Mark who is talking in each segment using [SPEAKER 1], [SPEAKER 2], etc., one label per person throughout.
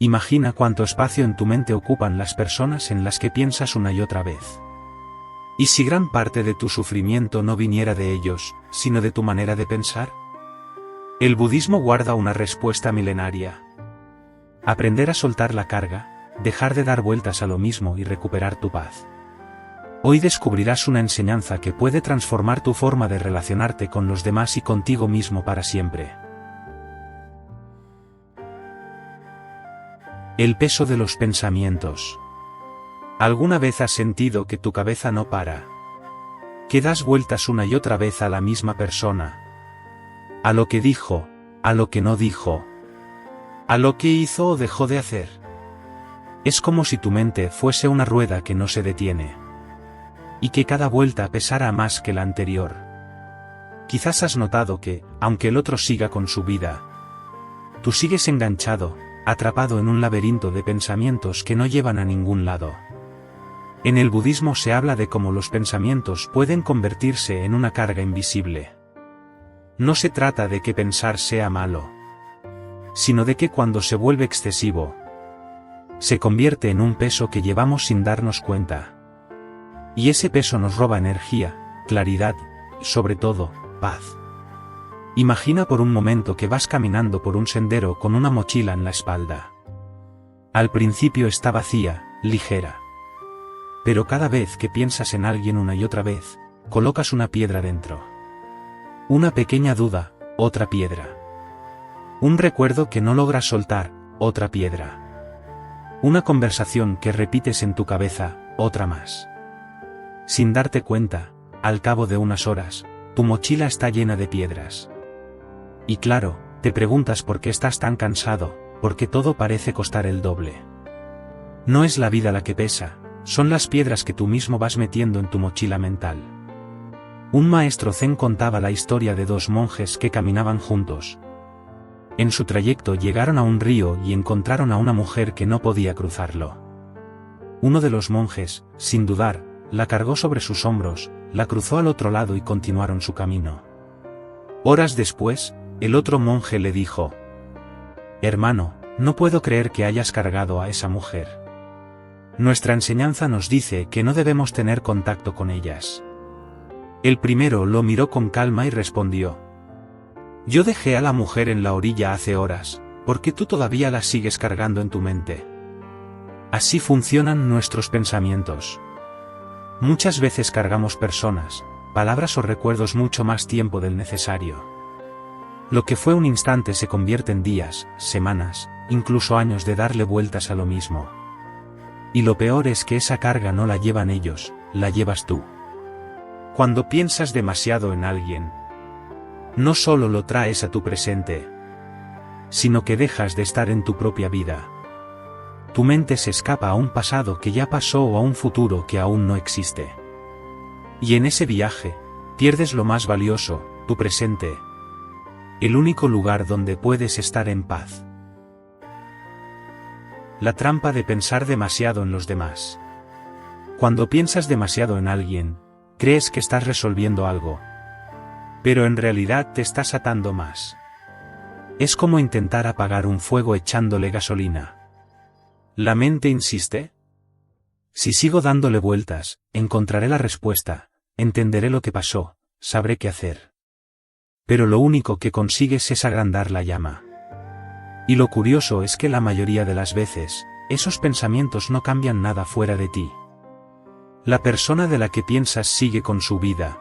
[SPEAKER 1] Imagina cuánto espacio en tu mente ocupan las personas en las que piensas una y otra vez. ¿Y si gran parte de tu sufrimiento no viniera de ellos, sino de tu manera de pensar? El budismo guarda una respuesta milenaria. Aprender a soltar la carga, dejar de dar vueltas a lo mismo y recuperar tu paz. Hoy descubrirás una enseñanza que puede transformar tu forma de relacionarte con los demás y contigo mismo para siempre. El peso de los pensamientos. ¿Alguna vez has sentido que tu cabeza no para? Que das vueltas una y otra vez a la misma persona. A lo que dijo, a lo que no dijo. A lo que hizo o dejó de hacer. Es como si tu mente fuese una rueda que no se detiene. Y que cada vuelta pesara más que la anterior. Quizás has notado que, aunque el otro siga con su vida, tú sigues enganchado, atrapado en un laberinto de pensamientos que no llevan a ningún lado. En el budismo se habla de cómo los pensamientos pueden convertirse en una carga invisible. No se trata de que pensar sea malo, sino de que cuando se vuelve excesivo, se convierte en un peso que llevamos sin darnos cuenta. Y ese peso nos roba energía, claridad, sobre todo, paz. Imagina por un momento que vas caminando por un sendero con una mochila en la espalda. Al principio está vacía, ligera. Pero cada vez que piensas en alguien una y otra vez, colocas una piedra dentro. Una pequeña duda, otra piedra. Un recuerdo que no logras soltar, otra piedra. Una conversación que repites en tu cabeza, otra más. Sin darte cuenta, al cabo de unas horas, tu mochila está llena de piedras. Y claro, te preguntas por qué estás tan cansado, porque todo parece costar el doble. No es la vida la que pesa, son las piedras que tú mismo vas metiendo en tu mochila mental. Un maestro zen contaba la historia de dos monjes que caminaban juntos. En su trayecto llegaron a un río y encontraron a una mujer que no podía cruzarlo. Uno de los monjes, sin dudar, la cargó sobre sus hombros, la cruzó al otro lado y continuaron su camino. Horas después, el otro monje le dijo: «Hermano, no puedo creer que hayas cargado a esa mujer. Nuestra enseñanza nos dice que no debemos tener contacto con ellas». El primero lo miró con calma y respondió: «Yo dejé a la mujer en la orilla hace horas, ¿por qué tú todavía la sigues cargando en tu mente?». Así funcionan nuestros pensamientos. Muchas veces cargamos personas, palabras o recuerdos mucho más tiempo del necesario. Lo que fue un instante se convierte en días, semanas, incluso años de darle vueltas a lo mismo. Y lo peor es que esa carga no la llevan ellos, la llevas tú. Cuando piensas demasiado en alguien, no solo lo traes a tu presente, sino que dejas de estar en tu propia vida. Tu mente se escapa a un pasado que ya pasó o a un futuro que aún no existe. Y en ese viaje, pierdes lo más valioso, tu presente. El único lugar donde puedes estar en paz. La trampa de pensar demasiado en los demás. Cuando piensas demasiado en alguien, crees que estás resolviendo algo. Pero en realidad te estás atando más. Es como intentar apagar un fuego echándole gasolina. La mente insiste. Si sigo dándole vueltas, encontraré la respuesta, entenderé lo que pasó, sabré qué hacer. Pero lo único que consigues es agrandar la llama. Y lo curioso es que la mayoría de las veces, esos pensamientos no cambian nada fuera de ti. La persona de la que piensas sigue con su vida.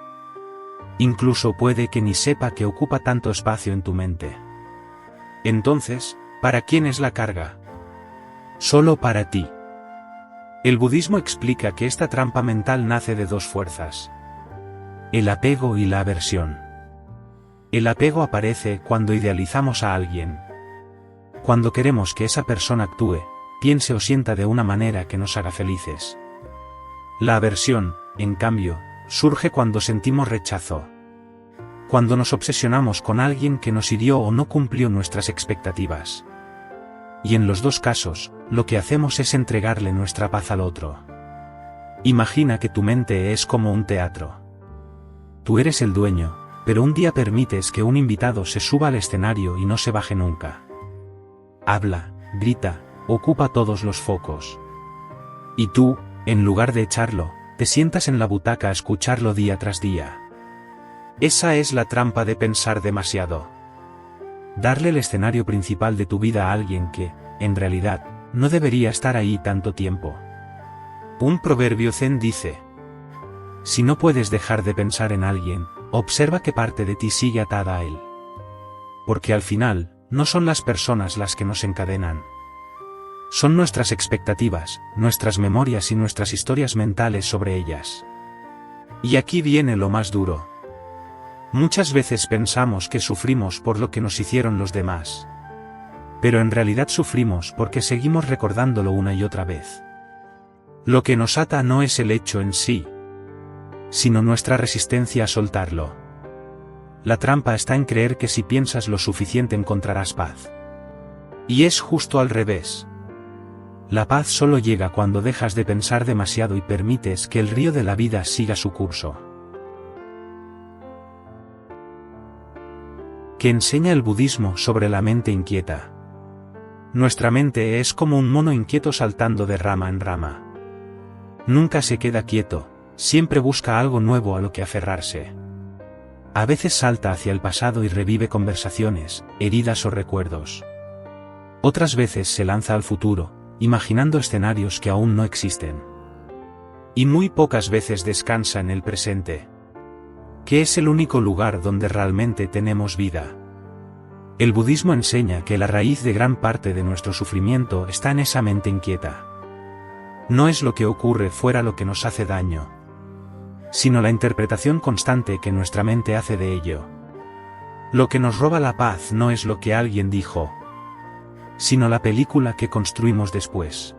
[SPEAKER 1] Incluso puede que ni sepa que ocupa tanto espacio en tu mente. Entonces, ¿para quién es la carga? Solo para ti. El budismo explica que esta trampa mental nace de dos fuerzas: el apego y la aversión. El apego aparece cuando idealizamos a alguien. Cuando queremos que esa persona actúe, piense o sienta de una manera que nos haga felices. La aversión, en cambio, surge cuando sentimos rechazo. Cuando nos obsesionamos con alguien que nos hirió o no cumplió nuestras expectativas. Y en los dos casos, lo que hacemos es entregarle nuestra paz al otro. Imagina que tu mente es como un teatro. Tú eres el dueño, pero un día permites que un invitado se suba al escenario y no se baje nunca. Habla, grita, ocupa todos los focos. Y tú, en lugar de echarlo, te sientas en la butaca a escucharlo día tras día. Esa es la trampa de pensar demasiado. Darle el escenario principal de tu vida a alguien que, en realidad, no debería estar ahí tanto tiempo. Un proverbio zen dice: si no puedes dejar de pensar en alguien, observa qué parte de ti sigue atada a él. Porque al final, no son las personas las que nos encadenan. Son nuestras expectativas, nuestras memorias y nuestras historias mentales sobre ellas. Y aquí viene lo más duro. Muchas veces pensamos que sufrimos por lo que nos hicieron los demás. Pero en realidad sufrimos porque seguimos recordándolo una y otra vez. Lo que nos ata no es el hecho en sí, sino nuestra resistencia a soltarlo. La trampa está en creer que si piensas lo suficiente encontrarás paz. Y es justo al revés. La paz solo llega cuando dejas de pensar demasiado y permites que el río de la vida siga su curso. ¿Qué enseña el budismo sobre la mente inquieta? Nuestra mente es como un mono inquieto saltando de rama en rama. Nunca se queda quieto, siempre busca algo nuevo a lo que aferrarse. A veces salta hacia el pasado y revive conversaciones, heridas o recuerdos. Otras veces se lanza al futuro, imaginando escenarios que aún no existen. Y muy pocas veces descansa en el presente, que es el único lugar donde realmente tenemos vida. El budismo enseña que la raíz de gran parte de nuestro sufrimiento está en esa mente inquieta. No es lo que ocurre fuera lo que nos hace daño, sino la interpretación constante que nuestra mente hace de ello. Lo que nos roba la paz no es lo que alguien dijo, sino la película que construimos después.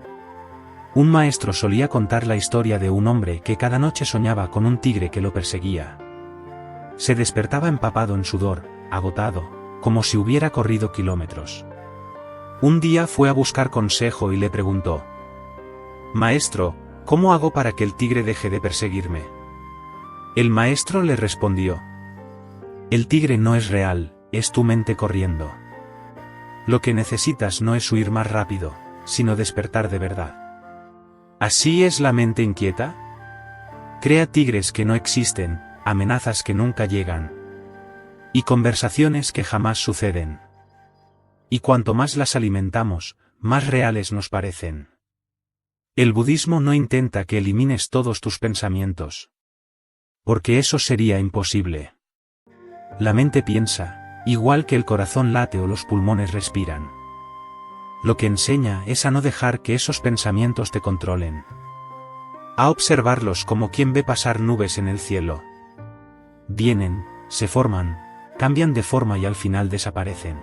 [SPEAKER 1] Un maestro solía contar la historia de un hombre que cada noche soñaba con un tigre que lo perseguía. Se despertaba empapado en sudor, agotado, como si hubiera corrido kilómetros. Un día fue a buscar consejo y le preguntó: «Maestro, ¿cómo hago para que el tigre deje de perseguirme?». El maestro le respondió: «El tigre no es real, es tu mente corriendo. Lo que necesitas no es huir más rápido, sino despertar de verdad». ¿Así es la mente inquieta? Crea tigres que no existen, amenazas que nunca llegan, y conversaciones que jamás suceden. Y cuanto más las alimentamos, más reales nos parecen. El budismo no intenta que elimines todos tus pensamientos, porque eso sería imposible. La mente piensa, igual que el corazón late o los pulmones respiran. Lo que enseña es a no dejar que esos pensamientos te controlen. A observarlos como quien ve pasar nubes en el cielo. Vienen, se forman, cambian de forma y al final desaparecen.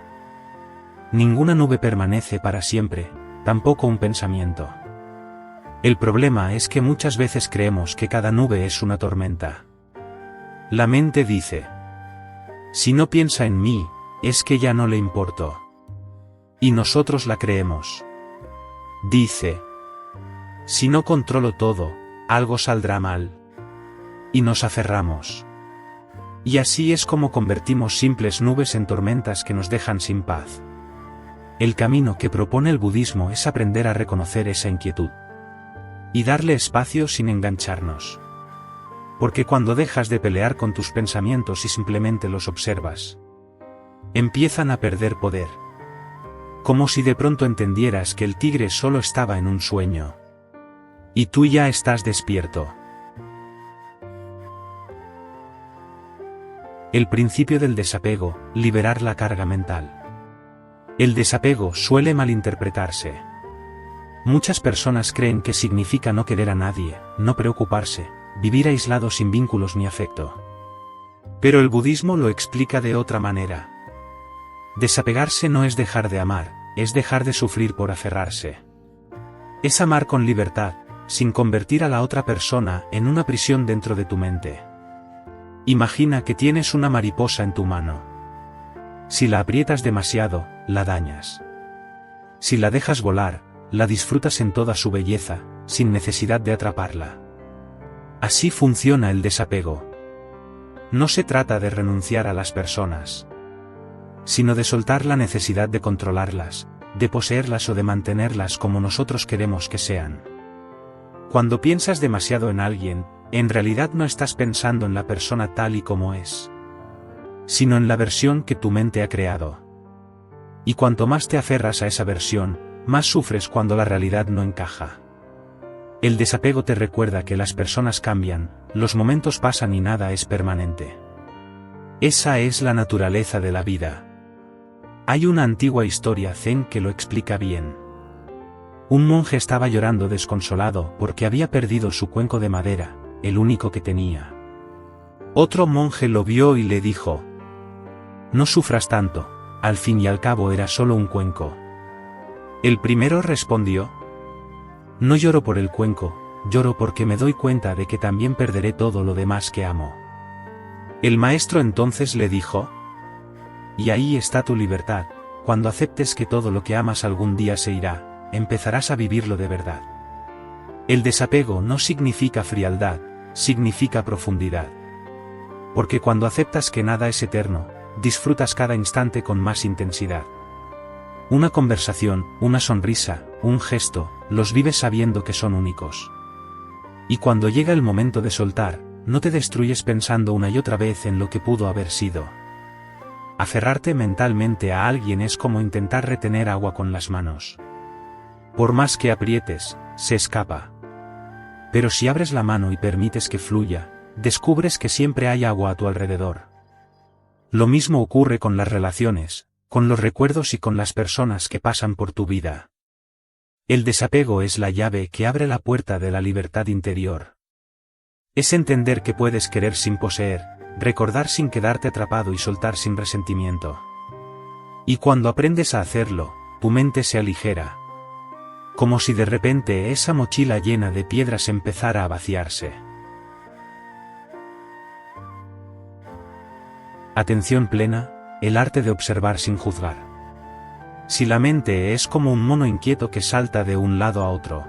[SPEAKER 1] Ninguna nube permanece para siempre, tampoco un pensamiento. El problema es que muchas veces creemos que cada nube es una tormenta. La mente dice: si no piensa en mí, es que ya no le importo. Y nosotros la creemos. Dice: si no controlo todo, algo saldrá mal. Y nos aferramos. Y así es como convertimos simples nubes en tormentas que nos dejan sin paz. El camino que propone el budismo es aprender a reconocer esa inquietud y darle espacio sin engancharnos. Porque cuando dejas de pelear con tus pensamientos y simplemente los observas, empiezan a perder poder. Como si de pronto entendieras que el tigre solo estaba en un sueño. Y tú ya estás despierto. El principio del desapego, liberar la carga mental. El desapego suele malinterpretarse. Muchas personas creen que significa no querer a nadie, no preocuparse, vivir aislado sin vínculos ni afecto. Pero el budismo lo explica de otra manera. Desapegarse no es dejar de amar, es dejar de sufrir por aferrarse. Es amar con libertad, sin convertir a la otra persona en una prisión dentro de tu mente. Imagina que tienes una mariposa en tu mano. Si la aprietas demasiado, la dañas. Si la dejas volar, la disfrutas en toda su belleza, sin necesidad de atraparla. Así funciona el desapego. No se trata de renunciar a las personas, sino de soltar la necesidad de controlarlas, de poseerlas o de mantenerlas como nosotros queremos que sean. Cuando piensas demasiado en alguien, en realidad no estás pensando en la persona tal y como es, sino en la versión que tu mente ha creado. Y cuanto más te aferras a esa versión, más sufres cuando la realidad no encaja. El desapego te recuerda que las personas cambian, los momentos pasan y nada es permanente. Esa es la naturaleza de la vida. Hay una antigua historia zen que lo explica bien. Un monje estaba llorando desconsolado porque había perdido su cuenco de madera, el único que tenía. Otro monje lo vio y le dijo: «No sufras tanto, al fin y al cabo era solo un cuenco». El primero respondió: «No lloro por el cuenco, lloro porque me doy cuenta de que también perderé todo lo demás que amo». El maestro entonces le dijo: «Y ahí está tu libertad, cuando aceptes que todo lo que amas algún día se irá, empezarás a vivirlo de verdad». El desapego no significa frialdad, significa profundidad. Porque cuando aceptas que nada es eterno, disfrutas cada instante con más intensidad. Una conversación, una sonrisa, un gesto, los vives sabiendo que son únicos. Y cuando llega el momento de soltar, no te destruyes pensando una y otra vez en lo que pudo haber sido. Aferrarte mentalmente a alguien es como intentar retener agua con las manos. Por más que aprietes, se escapa. Pero si abres la mano y permites que fluya, descubres que siempre hay agua a tu alrededor. Lo mismo ocurre con las relaciones, con los recuerdos y con las personas que pasan por tu vida. El desapego es la llave que abre la puerta de la libertad interior. Es entender que puedes querer sin poseer, recordar sin quedarte atrapado y soltar sin resentimiento. Y cuando aprendes a hacerlo, tu mente se aligera. Como si de repente esa mochila llena de piedras empezara a vaciarse. Atención plena, el arte de observar sin juzgar. Si la mente es como un mono inquieto que salta de un lado a otro,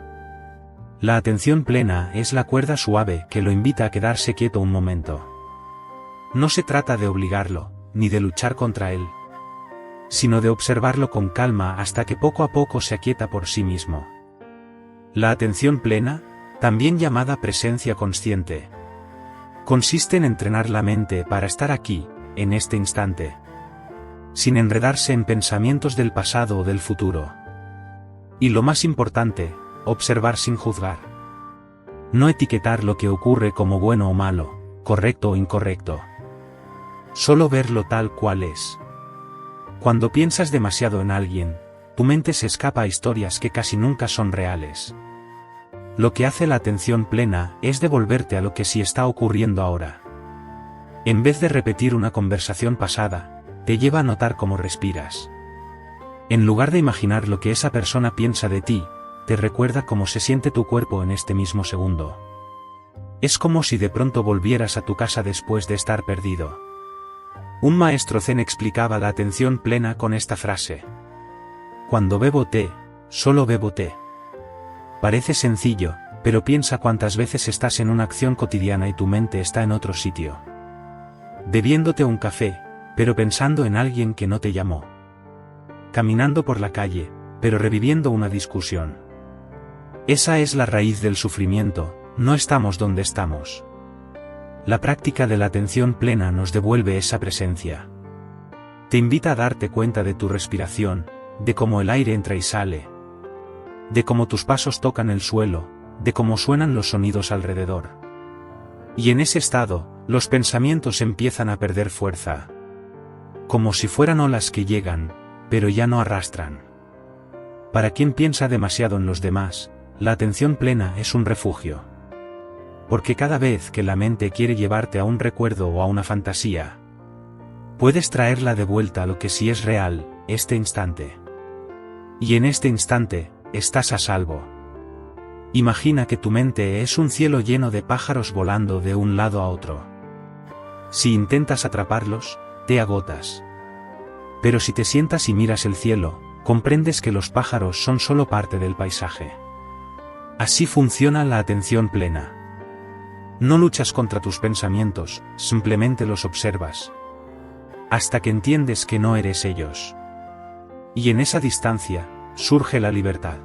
[SPEAKER 1] la atención plena es la cuerda suave que lo invita a quedarse quieto un momento. No se trata de obligarlo, ni de luchar contra él, sino de observarlo con calma hasta que poco a poco se aquieta por sí mismo. La atención plena, también llamada presencia consciente, consiste en entrenar la mente para estar aquí, en este instante, sin enredarse en pensamientos del pasado o del futuro. Y lo más importante, observar sin juzgar. No etiquetar lo que ocurre como bueno o malo, correcto o incorrecto. Solo verlo tal cual es. Cuando piensas demasiado en alguien, tu mente se escapa a historias que casi nunca son reales. Lo que hace la atención plena es devolverte a lo que sí está ocurriendo ahora. En vez de repetir una conversación pasada, te lleva a notar cómo respiras. En lugar de imaginar lo que esa persona piensa de ti, te recuerda cómo se siente tu cuerpo en este mismo segundo. Es como si de pronto volvieras a tu casa después de estar perdido. Un maestro zen explicaba la atención plena con esta frase: «Cuando bebo té, solo bebo té». Parece sencillo, pero piensa cuántas veces estás en una acción cotidiana y tu mente está en otro sitio. Bebiéndote un café, pero pensando en alguien que no te llamó. Caminando por la calle, pero reviviendo una discusión. Esa es la raíz del sufrimiento, no estamos donde estamos. La práctica de la atención plena nos devuelve esa presencia. Te invita a darte cuenta de tu respiración, de cómo el aire entra y sale, de cómo tus pasos tocan el suelo, de cómo suenan los sonidos alrededor. Y en ese estado, los pensamientos empiezan a perder fuerza. Como si fueran olas que llegan, pero ya no arrastran. Para quien piensa demasiado en los demás, la atención plena es un refugio. Porque cada vez que la mente quiere llevarte a un recuerdo o a una fantasía, puedes traerla de vuelta a lo que sí es real, este instante. Y en este instante, estás a salvo. Imagina que tu mente es un cielo lleno de pájaros volando de un lado a otro. Si intentas atraparlos, te agotas. Pero si te sientas y miras el cielo, comprendes que los pájaros son solo parte del paisaje. Así funciona la atención plena. No luchas contra tus pensamientos, simplemente los observas. Hasta que entiendes que no eres ellos. Y en esa distancia, surge la libertad.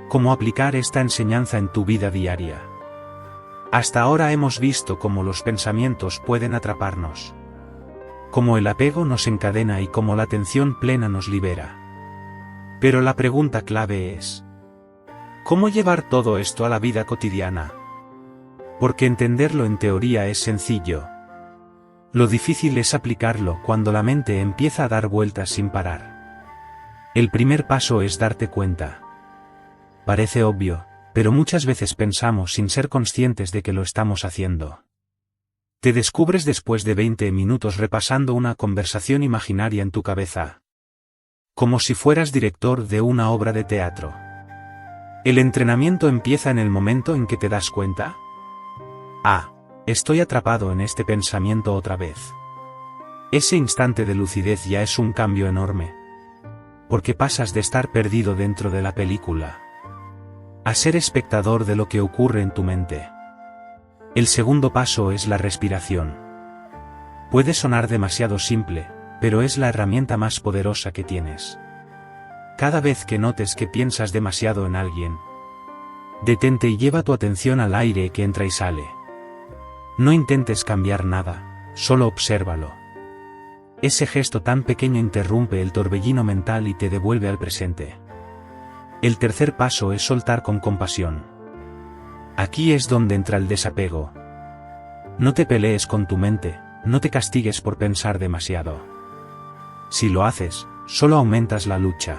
[SPEAKER 1] ¿Cómo aplicar esta enseñanza en tu vida diaria? Hasta ahora hemos visto cómo los pensamientos pueden atraparnos, cómo el apego nos encadena y cómo la atención plena nos libera. Pero la pregunta clave es: ¿cómo llevar todo esto a la vida cotidiana? Porque entenderlo en teoría es sencillo. Lo difícil es aplicarlo cuando la mente empieza a dar vueltas sin parar. El primer paso es darte cuenta. Parece obvio, pero muchas veces pensamos sin ser conscientes de que lo estamos haciendo. Te descubres después de 20 minutos repasando una conversación imaginaria en tu cabeza, como si fueras director de una obra de teatro. El entrenamiento empieza en el momento en que te das cuenta: estoy atrapado en este pensamiento otra vez. Ese instante de lucidez ya es un cambio enorme, porque pasas de estar perdido dentro de la película a ser espectador de lo que ocurre en tu mente. El segundo paso es la respiración. Puede sonar demasiado simple, pero es la herramienta más poderosa que tienes. Cada vez que notes que piensas demasiado en alguien, detente y lleva tu atención al aire que entra y sale. No intentes cambiar nada, solo obsérvalo. Ese gesto tan pequeño interrumpe el torbellino mental y te devuelve al presente. El tercer paso es soltar con compasión. Aquí es donde entra el desapego. No te pelees con tu mente, no te castigues por pensar demasiado. Si lo haces, solo aumentas la lucha.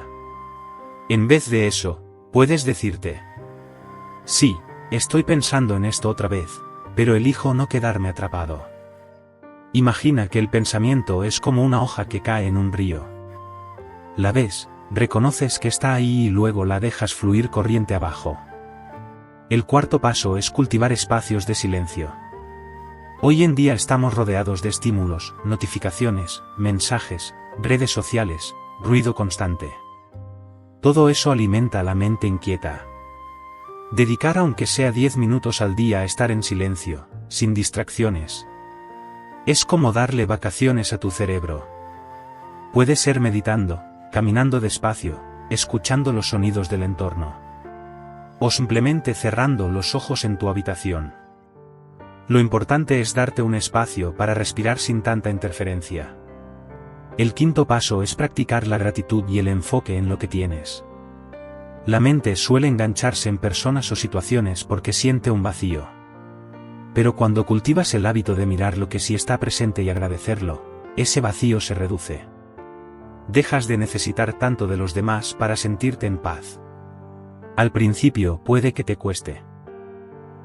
[SPEAKER 1] En vez de eso, puedes decirte: sí, estoy pensando en esto otra vez, pero elijo no quedarme atrapado. Imagina que el pensamiento es como una hoja que cae en un río. La ves, reconoces que está ahí y luego la dejas fluir corriente abajo. El cuarto paso es cultivar espacios de silencio. Hoy en día estamos rodeados de estímulos, notificaciones, mensajes, redes sociales, ruido constante. Todo eso alimenta la mente inquieta. Dedicar aunque sea 10 minutos al día a estar en silencio, sin distracciones, es como darle vacaciones a tu cerebro. Puede ser meditando, caminando despacio, escuchando los sonidos del entorno, o simplemente cerrando los ojos en tu habitación. Lo importante es darte un espacio para respirar sin tanta interferencia. El quinto paso es practicar la gratitud y el enfoque en lo que tienes. La mente suele engancharse en personas o situaciones porque siente un vacío. Pero cuando cultivas el hábito de mirar lo que sí está presente y agradecerlo, ese vacío se reduce. Dejas de necesitar tanto de los demás para sentirte en paz. Al principio puede que te cueste.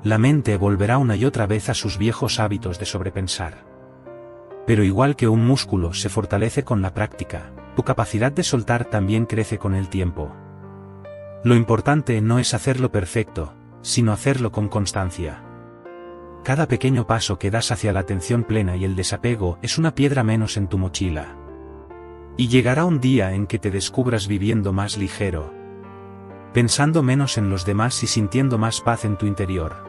[SPEAKER 1] La mente volverá una y otra vez a sus viejos hábitos de sobrepensar. Pero igual que un músculo se fortalece con la práctica, tu capacidad de soltar también crece con el tiempo. Lo importante no es hacerlo perfecto, sino hacerlo con constancia. Cada pequeño paso que das hacia la atención plena y el desapego es una piedra menos en tu mochila. Y llegará un día en que te descubras viviendo más ligero, pensando menos en los demás y sintiendo más paz en tu interior.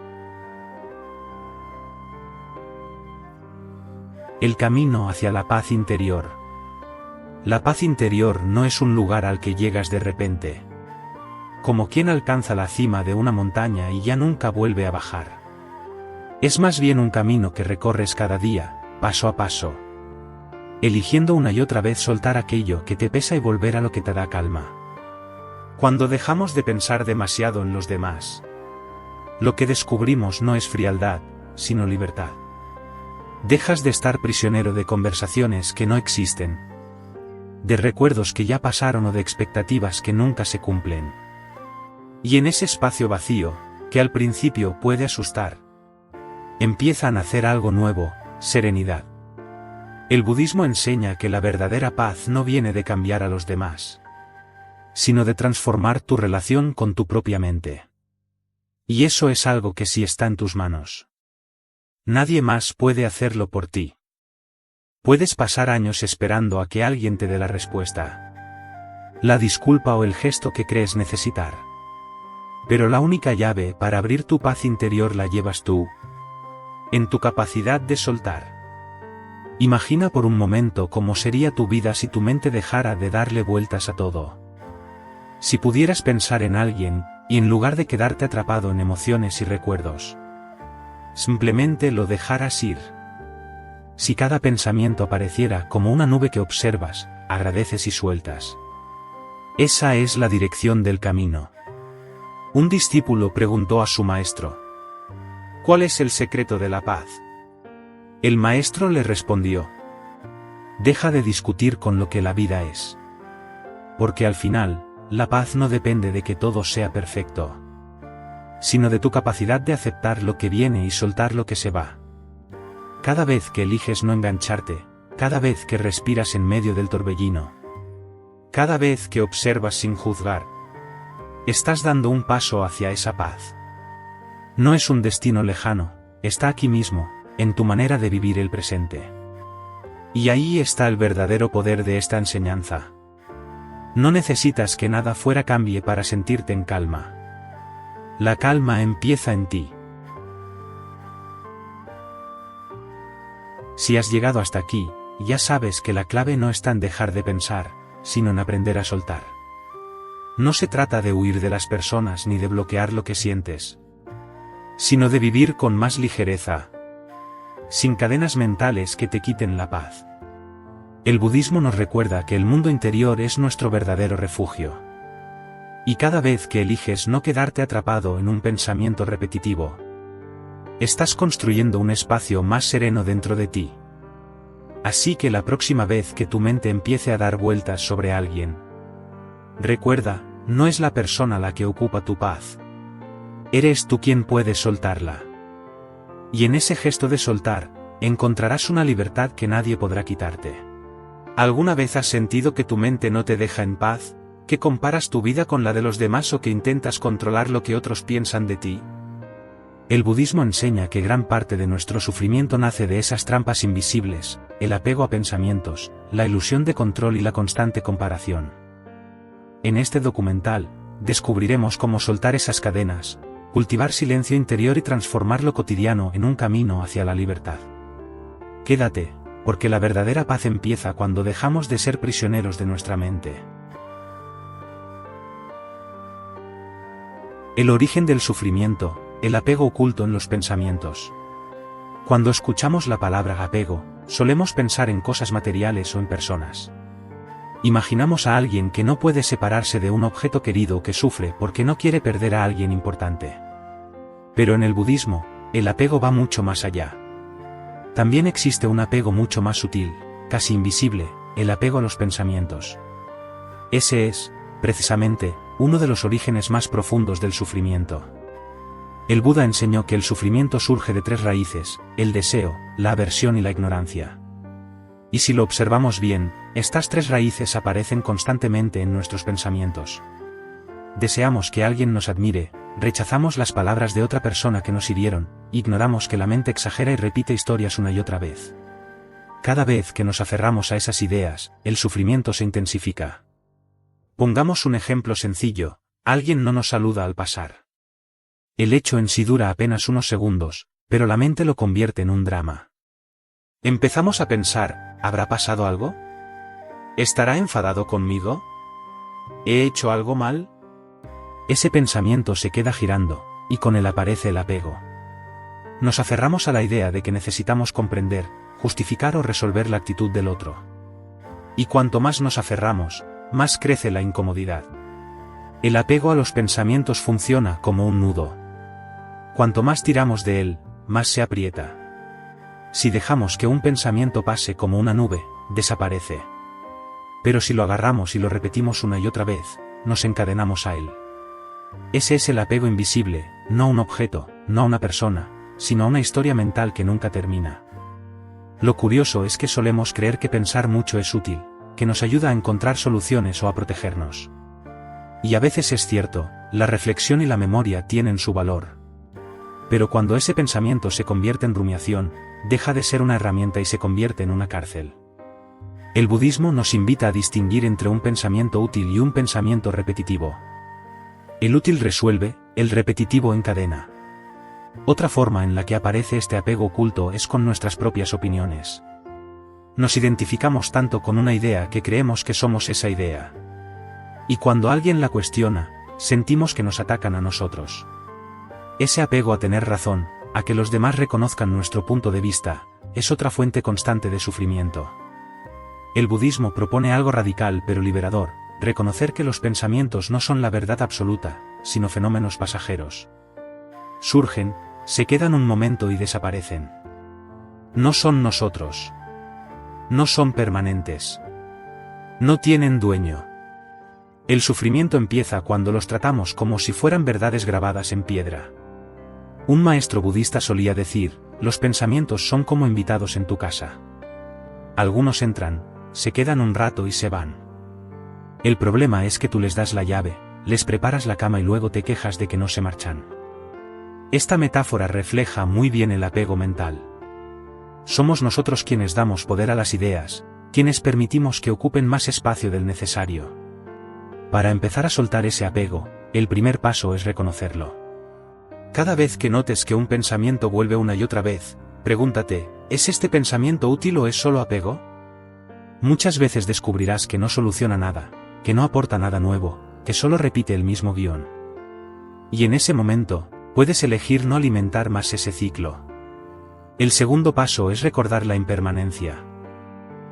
[SPEAKER 1] El camino hacia la paz interior. La paz interior no es un lugar al que llegas de repente, como quien alcanza la cima de una montaña y ya nunca vuelve a bajar. Es más bien un camino que recorres cada día, paso a paso, eligiendo una y otra vez soltar aquello que te pesa y volver a lo que te da calma. Cuando dejamos de pensar demasiado en los demás, lo que descubrimos no es frialdad, sino libertad. Dejas de estar prisionero de conversaciones que no existen, de recuerdos que ya pasaron o de expectativas que nunca se cumplen. Y en ese espacio vacío, que al principio puede asustar, empieza a nacer algo nuevo: serenidad. El budismo enseña que la verdadera paz no viene de cambiar a los demás, sino de transformar tu relación con tu propia mente. Y eso es algo que sí está en tus manos. Nadie más puede hacerlo por ti. Puedes pasar años esperando a que alguien te dé la respuesta, la disculpa o el gesto que crees necesitar. Pero la única llave para abrir tu paz interior la llevas tú, en tu capacidad de soltar. Imagina por un momento cómo sería tu vida si tu mente dejara de darle vueltas a todo. Si pudieras pensar en alguien, y en lugar de quedarte atrapado en emociones y recuerdos, simplemente lo dejaras ir. Si cada pensamiento apareciera como una nube que observas, agradeces y sueltas. Esa es la dirección del camino. Un discípulo preguntó a su maestro: ¿cuál es el secreto de la paz? El maestro le respondió: deja de discutir con lo que la vida es. Porque al final, la paz no depende de que todo sea perfecto, sino de tu capacidad de aceptar lo que viene y soltar lo que se va. Cada vez que eliges no engancharte, cada vez que respiras en medio del torbellino, cada vez que observas sin juzgar, estás dando un paso hacia esa paz. No es un destino lejano, está aquí mismo, en tu manera de vivir el presente. Y ahí está el verdadero poder de esta enseñanza. No necesitas que nada fuera cambie para sentirte en calma. La calma empieza en ti. Si has llegado hasta aquí, ya sabes que la clave no está en dejar de pensar, sino en aprender a soltar. No se trata de huir de las personas ni de bloquear lo que sientes, sino de vivir con más ligereza, sin cadenas mentales que te quiten la paz. El budismo nos recuerda que el mundo interior es nuestro verdadero refugio. Y cada vez que eliges no quedarte atrapado en un pensamiento repetitivo, estás construyendo un espacio más sereno dentro de ti. Así que la próxima vez que tu mente empiece a dar vueltas sobre alguien, recuerda, no es la persona la que ocupa tu paz. Eres tú quien puede soltarla. Y en ese gesto de soltar, encontrarás una libertad que nadie podrá quitarte. ¿Alguna vez has sentido que tu mente no te deja en paz, que comparas tu vida con la de los demás o que intentas controlar lo que otros piensan de ti? El budismo enseña que gran parte de nuestro sufrimiento nace de esas trampas invisibles, el apego a pensamientos, la ilusión de control y la constante comparación. En este documental, descubriremos cómo soltar esas cadenas, cultivar silencio interior y transformar lo cotidiano en un camino hacia la libertad. Quédate, porque la verdadera paz empieza cuando dejamos de ser prisioneros de nuestra mente. El origen del sufrimiento, el apego oculto en los pensamientos. Cuando escuchamos la palabra apego, solemos pensar en cosas materiales o en personas. Imaginamos a alguien que no puede separarse de un objeto querido o que sufre porque no quiere perder a alguien importante. Pero en el budismo, el apego va mucho más allá. También existe un apego mucho más sutil, casi invisible, el apego a los pensamientos. Ese es, precisamente, uno de los orígenes más profundos del sufrimiento. El Buda enseñó que el sufrimiento surge de 3 raíces: el deseo, la aversión y la ignorancia. Y si lo observamos bien, estas 3 raíces aparecen constantemente en nuestros pensamientos. Deseamos que alguien nos admire, rechazamos las palabras de otra persona que nos hirieron, ignoramos que la mente exagera y repite historias una y otra vez. Cada vez que nos aferramos a esas ideas, el sufrimiento se intensifica. Pongamos un ejemplo sencillo: alguien no nos saluda al pasar. El hecho en sí dura apenas unos segundos, pero la mente lo convierte en un drama. Empezamos a pensar: ¿habrá pasado algo? ¿Estará enfadado conmigo? ¿He hecho algo mal? Ese pensamiento se queda girando, y con él aparece el apego. Nos aferramos a la idea de que necesitamos comprender, justificar o resolver la actitud del otro. Y cuanto más nos aferramos, más crece la incomodidad. El apego a los pensamientos funciona como un nudo. Cuanto más tiramos de él, más se aprieta. Si dejamos que un pensamiento pase como una nube, desaparece. Pero si lo agarramos y lo repetimos una y otra vez, nos encadenamos a él. Ese es el apego invisible, no a un objeto, no a una persona, sino a una historia mental que nunca termina. Lo curioso es que solemos creer que pensar mucho es útil, que nos ayuda a encontrar soluciones o a protegernos. Y a veces es cierto, la reflexión y la memoria tienen su valor. Pero cuando ese pensamiento se convierte en rumiación, deja de ser una herramienta y se convierte en una cárcel. El budismo nos invita a distinguir entre un pensamiento útil y un pensamiento repetitivo. El útil resuelve, el repetitivo encadena. Otra forma en la que aparece este apego oculto es con nuestras propias opiniones. Nos identificamos tanto con una idea que creemos que somos esa idea. Y cuando alguien la cuestiona, sentimos que nos atacan a nosotros. Ese apego a tener razón, a que los demás reconozcan nuestro punto de vista, es otra fuente constante de sufrimiento. El budismo propone algo radical pero liberador: reconocer que los pensamientos no son la verdad absoluta, sino fenómenos pasajeros. Surgen, se quedan un momento y desaparecen. No son nosotros. No son permanentes. No tienen dueño. El sufrimiento empieza cuando los tratamos como si fueran verdades grabadas en piedra. Un maestro budista solía decir: los pensamientos son como invitados en tu casa. Algunos entran, se quedan un rato y se van. El problema es que tú les das la llave, les preparas la cama y luego te quejas de que no se marchan. Esta metáfora refleja muy bien el apego mental. Somos nosotros quienes damos poder a las ideas, quienes permitimos que ocupen más espacio del necesario. Para empezar a soltar ese apego, el primer paso es reconocerlo. Cada vez que notes que un pensamiento vuelve una y otra vez, pregúntate: ¿es este pensamiento útil o es solo apego? Muchas veces descubrirás que no soluciona nada, que no aporta nada nuevo, que solo repite el mismo guión. Y en ese momento, puedes elegir no alimentar más ese ciclo. El segundo paso es recordar la impermanencia.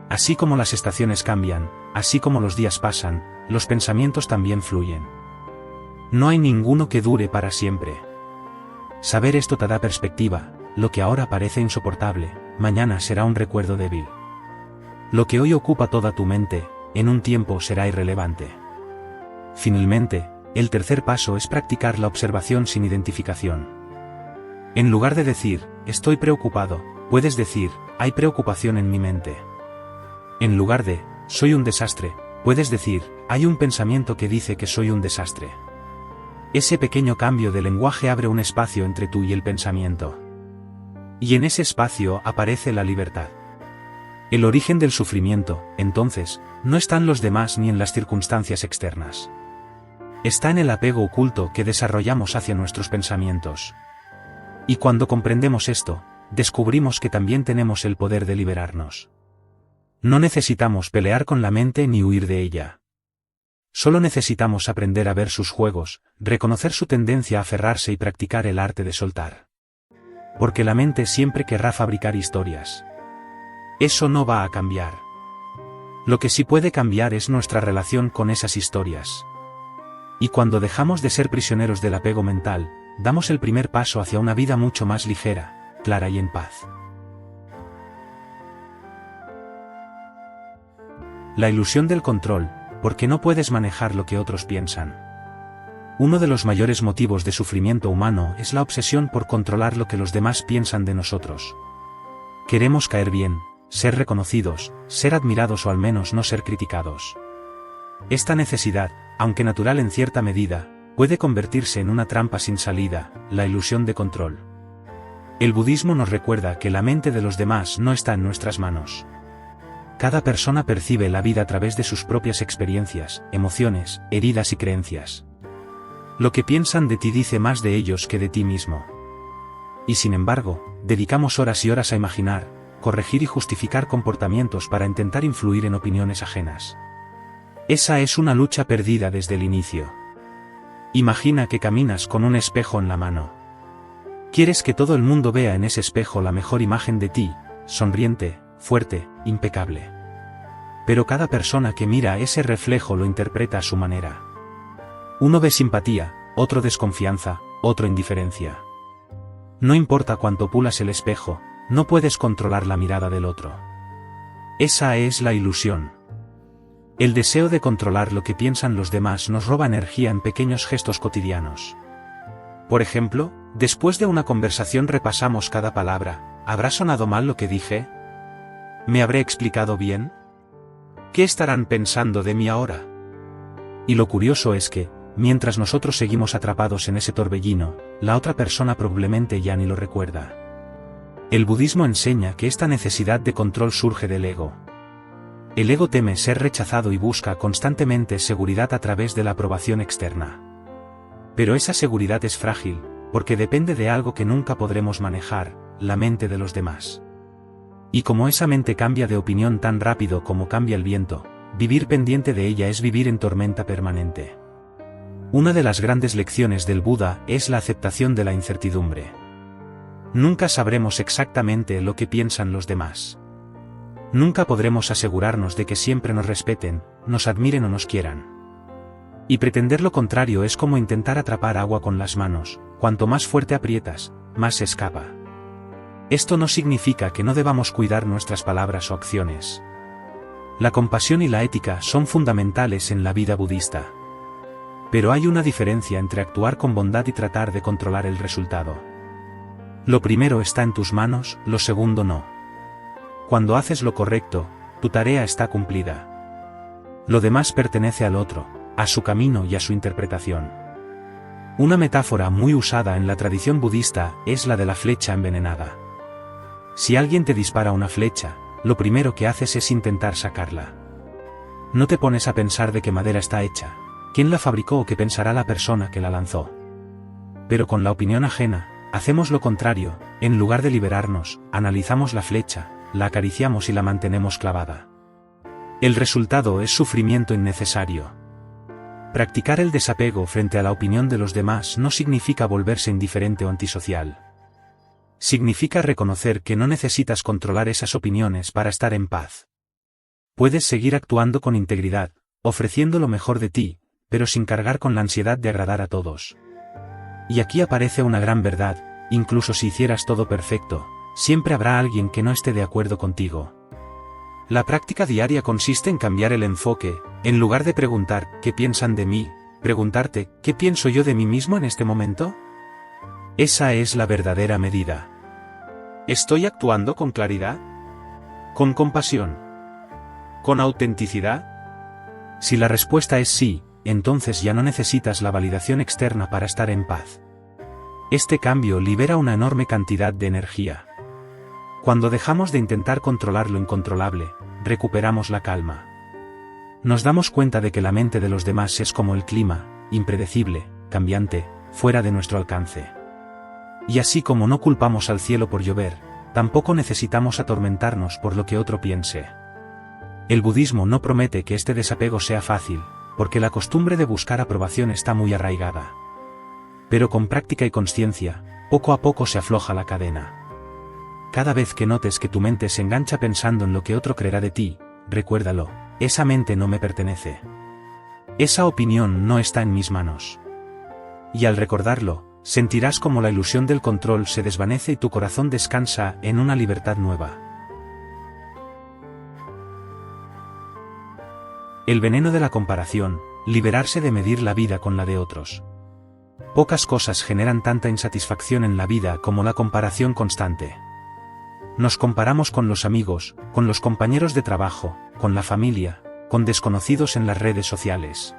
[SPEAKER 1] Así como las estaciones cambian, así como los días pasan, los pensamientos también fluyen. No hay ninguno que dure para siempre. Saber esto te da perspectiva: lo que ahora parece insoportable, mañana será un recuerdo débil. Lo que hoy ocupa toda tu mente, en un tiempo será irrelevante. Finalmente, el tercer paso es practicar la observación sin identificación. En lugar de decir: estoy preocupado, puedes decir: hay preocupación en mi mente. En lugar de: soy un desastre, puedes decir: hay un pensamiento que dice que soy un desastre. Ese pequeño cambio de lenguaje abre un espacio entre tú y el pensamiento. Y en ese espacio aparece la libertad. El origen del sufrimiento, entonces, no está en los demás ni en las circunstancias externas. Está en el apego oculto que desarrollamos hacia nuestros pensamientos. Y cuando comprendemos esto, descubrimos que también tenemos el poder de liberarnos. No necesitamos pelear con la mente ni huir de ella. Solo necesitamos aprender a ver sus juegos, reconocer su tendencia a aferrarse y practicar el arte de soltar. Porque la mente siempre querrá fabricar historias. Eso no va a cambiar. Lo que sí puede cambiar es nuestra relación con esas historias. Y cuando dejamos de ser prisioneros del apego mental, damos el primer paso hacia una vida mucho más ligera, clara y en paz. La ilusión del control, porque no puedes manejar lo que otros piensan. Uno de los mayores motivos de sufrimiento humano es la obsesión por controlar lo que los demás piensan de nosotros. Queremos caer bien, ser reconocidos, ser admirados o al menos no ser criticados. Esta necesidad, aunque natural en cierta medida, puede convertirse en una trampa sin salida: la ilusión de control. El budismo nos recuerda que la mente de los demás no está en nuestras manos. Cada persona percibe la vida a través de sus propias experiencias, emociones, heridas y creencias. Lo que piensan de ti dice más de ellos que de ti mismo. Y sin embargo, dedicamos horas y horas a imaginar, corregir y justificar comportamientos para intentar influir en opiniones ajenas. Esa es una lucha perdida desde el inicio. Imagina que caminas con un espejo en la mano. Quieres que todo el mundo vea en ese espejo la mejor imagen de ti, sonriente, fuerte, impecable. Pero cada persona que mira ese reflejo lo interpreta a su manera. Uno ve simpatía, otro desconfianza, otro indiferencia. No importa cuánto pulas el espejo, no puedes controlar la mirada del otro. Esa es la ilusión. El deseo de controlar lo que piensan los demás nos roba energía en pequeños gestos cotidianos. Por ejemplo, después de una conversación repasamos cada palabra: ¿habrá sonado mal lo que dije? ¿Me habré explicado bien? ¿Qué estarán pensando de mí ahora? Y lo curioso es que, mientras nosotros seguimos atrapados en ese torbellino, la otra persona probablemente ya ni lo recuerda. El budismo enseña que esta necesidad de control surge del ego. El ego teme ser rechazado y busca constantemente seguridad a través de la aprobación externa. Pero esa seguridad es frágil, porque depende de algo que nunca podremos manejar: la mente de los demás. Y como esa mente cambia de opinión tan rápido como cambia el viento, vivir pendiente de ella es vivir en tormenta permanente. Una de las grandes lecciones del Buda es la aceptación de la incertidumbre. Nunca sabremos exactamente lo que piensan los demás. Nunca podremos asegurarnos de que siempre nos respeten, nos admiren o nos quieran. Y pretender lo contrario es como intentar atrapar agua con las manos, cuanto más fuerte aprietas, más se escapa. Esto no significa que no debamos cuidar nuestras palabras o acciones. La compasión y la ética son fundamentales en la vida budista. Pero hay una diferencia entre actuar con bondad y tratar de controlar el resultado. Lo primero está en tus manos, lo segundo no. Cuando haces lo correcto, tu tarea está cumplida. Lo demás pertenece al otro, a su camino y a su interpretación. Una metáfora muy usada en la tradición budista es la de la flecha envenenada. Si alguien te dispara una flecha, lo primero que haces es intentar sacarla. No te pones a pensar de qué madera está hecha, quién la fabricó o qué pensará la persona que la lanzó. Pero con la opinión ajena, hacemos lo contrario, en lugar de liberarnos, analizamos la flecha, la acariciamos y la mantenemos clavada. El resultado es sufrimiento innecesario. Practicar el desapego frente a la opinión de los demás no significa volverse indiferente o antisocial. Significa reconocer que no necesitas controlar esas opiniones para estar en paz. Puedes seguir actuando con integridad, ofreciendo lo mejor de ti, pero sin cargar con la ansiedad de agradar a todos. Y aquí aparece una gran verdad: incluso si hicieras todo perfecto, siempre habrá alguien que no esté de acuerdo contigo. La práctica diaria consiste en cambiar el enfoque, en lugar de preguntar ¿qué piensan de mí?, preguntarte ¿qué pienso yo de mí mismo en este momento? Esa es la verdadera medida. ¿Estoy actuando con claridad? ¿Con compasión? ¿Con autenticidad? Si la respuesta es sí, entonces ya no necesitas la validación externa para estar en paz. Este cambio libera una enorme cantidad de energía. Cuando dejamos de intentar controlar lo incontrolable, recuperamos la calma. Nos damos cuenta de que la mente de los demás es como el clima, impredecible, cambiante, fuera de nuestro alcance. Y así como no culpamos al cielo por llover, tampoco necesitamos atormentarnos por lo que otro piense. El budismo no promete que este desapego sea fácil, porque la costumbre de buscar aprobación está muy arraigada. Pero con práctica y consciencia, poco a poco se afloja la cadena. Cada vez que notes que tu mente se engancha pensando en lo que otro creerá de ti, recuérdalo: esa mente no me pertenece. Esa opinión no está en mis manos. Y al recordarlo, sentirás como la ilusión del control se desvanece y tu corazón descansa en una libertad nueva. El veneno de la comparación: liberarse de medir la vida con la de otros. Pocas cosas generan tanta insatisfacción en la vida como la comparación constante. Nos comparamos con los amigos, con los compañeros de trabajo, con la familia, con desconocidos en las redes sociales.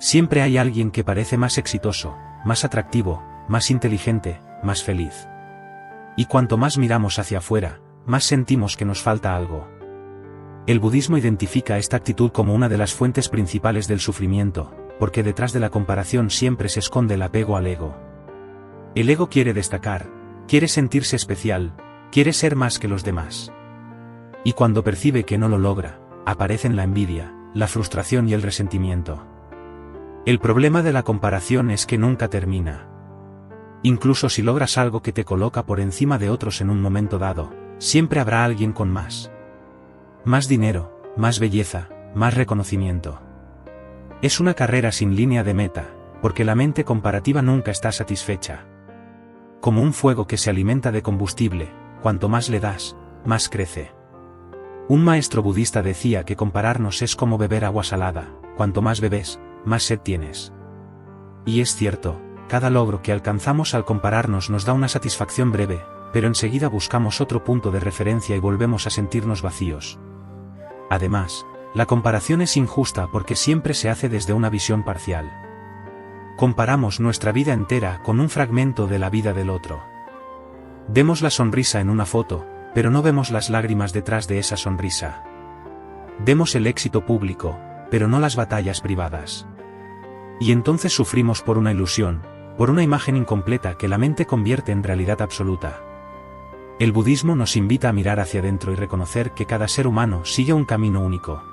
[SPEAKER 1] Siempre hay alguien que parece más exitoso, más atractivo, más inteligente, más feliz. Y cuanto más miramos hacia afuera, más sentimos que nos falta algo. El budismo identifica esta actitud como una de las fuentes principales del sufrimiento, porque detrás de la comparación siempre se esconde el apego al ego. El ego quiere destacar, quiere sentirse especial, quiere ser más que los demás. Y cuando percibe que no lo logra, aparecen la envidia, la frustración y el resentimiento. El problema de la comparación es que nunca termina. Incluso si logras algo que te coloca por encima de otros en un momento dado, siempre habrá alguien con más. Más dinero, más belleza, más reconocimiento. Es una carrera sin línea de meta, porque la mente comparativa nunca está satisfecha. Como un fuego que se alimenta de combustible, cuanto más le das, más crece. Un maestro budista decía que compararnos es como beber agua salada: cuanto más bebes, más sed tienes. Y es cierto, cada logro que alcanzamos al compararnos nos da una satisfacción breve, pero enseguida buscamos otro punto de referencia y volvemos a sentirnos vacíos. Además, la comparación es injusta porque siempre se hace desde una visión parcial. Comparamos nuestra vida entera con un fragmento de la vida del otro. Vemos la sonrisa en una foto, pero no vemos las lágrimas detrás de esa sonrisa. Vemos el éxito público, pero no las batallas privadas. Y entonces sufrimos por una ilusión, por una imagen incompleta que la mente convierte en realidad absoluta. El budismo nos invita a mirar hacia adentro y reconocer que cada ser humano sigue un camino único.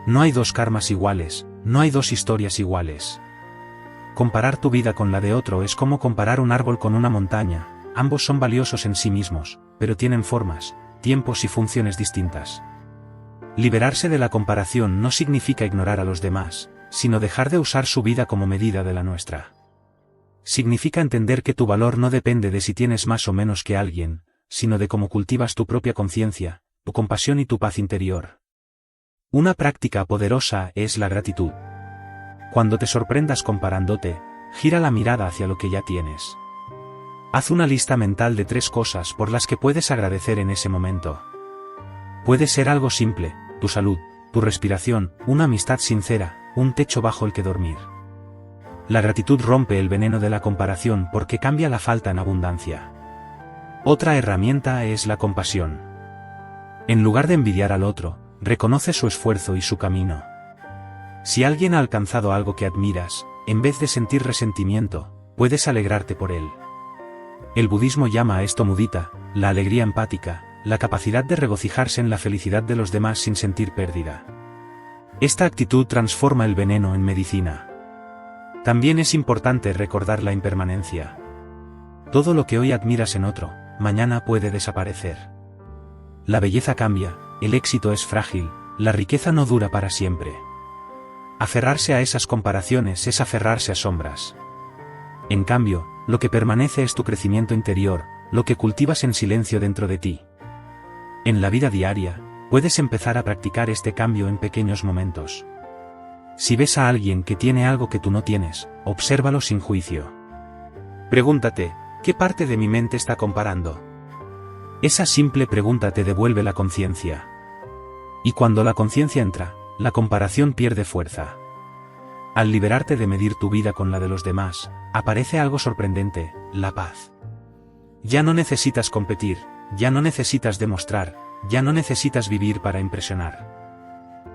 [SPEAKER 1] No hay dos karmas iguales, no hay dos historias iguales. Comparar tu vida con la de otro es como comparar un árbol con una montaña, ambos son valiosos en sí mismos, pero tienen formas, tiempos y funciones distintas. Liberarse de la comparación no significa ignorar a los demás, sino dejar de usar su vida como medida de la nuestra. Significa entender que tu valor no depende de si tienes más o menos que alguien, sino de cómo cultivas tu propia conciencia, tu compasión y tu paz interior. Una práctica poderosa es la gratitud. Cuando te sorprendas comparándote, gira la mirada hacia lo que ya tienes. Haz una lista mental de 3 cosas por las que puedes agradecer en ese momento. Puede ser algo simple, tu salud, tu respiración, una amistad sincera, un techo bajo el que dormir. La gratitud rompe el veneno de la comparación porque cambia la falta en abundancia. Otra herramienta es la compasión. En lugar de envidiar al otro, reconoce su esfuerzo y su camino. Si alguien ha alcanzado algo que admiras, en vez de sentir resentimiento, puedes alegrarte por él. El budismo llama a esto mudita, la alegría empática, la capacidad de regocijarse en la felicidad de los demás sin sentir pérdida. Esta actitud transforma el veneno en medicina. También es importante recordar la impermanencia. Todo lo que hoy admiras en otro, mañana puede desaparecer. La belleza cambia, el éxito es frágil, la riqueza no dura para siempre. Aferrarse a esas comparaciones es aferrarse a sombras. En cambio, lo que permanece es tu crecimiento interior, lo que cultivas en silencio dentro de ti. En la vida diaria, puedes empezar a practicar este cambio en pequeños momentos. Si ves a alguien que tiene algo que tú no tienes, obsérvalo sin juicio. Pregúntate, ¿qué parte de mi mente está comparando? Esa simple pregunta te devuelve la conciencia. Y cuando la conciencia entra, la comparación pierde fuerza. Al liberarte de medir tu vida con la de los demás, aparece algo sorprendente, la paz. Ya no necesitas competir, ya no necesitas demostrar, ya no necesitas vivir para impresionar.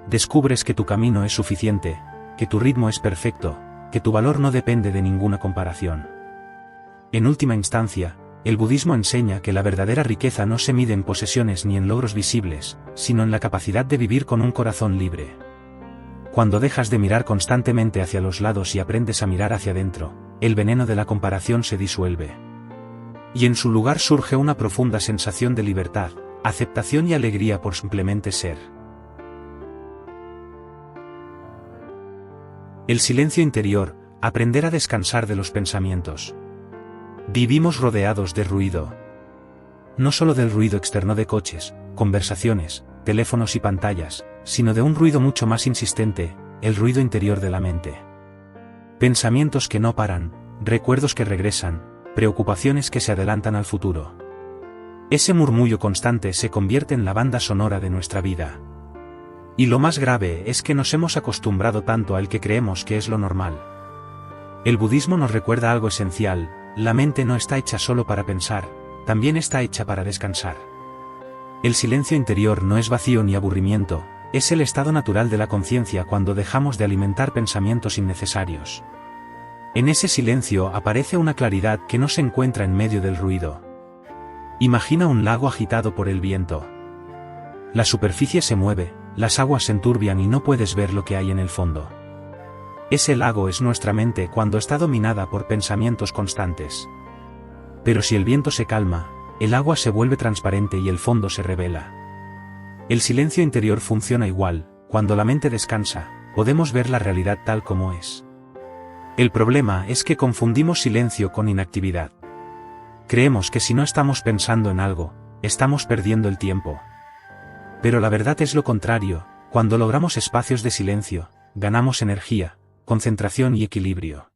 [SPEAKER 1] Descubres que tu camino es suficiente, que tu ritmo es perfecto, que tu valor no depende de ninguna comparación. En última instancia, el budismo enseña que la verdadera riqueza no se mide en posesiones ni en logros visibles, sino en la capacidad de vivir con un corazón libre. Cuando dejas de mirar constantemente hacia los lados y aprendes a mirar hacia adentro, el veneno de la comparación se disuelve. Y en su lugar surge una profunda sensación de libertad, aceptación y alegría por simplemente ser. El silencio interior, aprender a descansar de los pensamientos. Vivimos rodeados de ruido. No solo del ruido externo de coches, conversaciones, teléfonos y pantallas, sino de un ruido mucho más insistente, el ruido interior de la mente. Pensamientos que no paran, recuerdos que regresan, preocupaciones que se adelantan al futuro. Ese murmullo constante se convierte en la banda sonora de nuestra vida. Y lo más grave es que nos hemos acostumbrado tanto al que creemos que es lo normal. El budismo nos recuerda algo esencial, la mente no está hecha solo para pensar, también está hecha para descansar. El silencio interior no es vacío ni aburrimiento, es el estado natural de la conciencia cuando dejamos de alimentar pensamientos innecesarios. En ese silencio aparece una claridad que no se encuentra en medio del ruido. Imagina un lago agitado por el viento. La superficie se mueve, las aguas se enturbian y no puedes ver lo que hay en el fondo. Ese lago es nuestra mente cuando está dominada por pensamientos constantes. Pero si el viento se calma, el agua se vuelve transparente y el fondo se revela. El silencio interior funciona igual, cuando la mente descansa, podemos ver la realidad tal como es. El problema es que confundimos silencio con inactividad. Creemos que si no estamos pensando en algo, estamos perdiendo el tiempo. Pero la verdad es lo contrario, cuando logramos espacios de silencio, ganamos energía, concentración y equilibrio.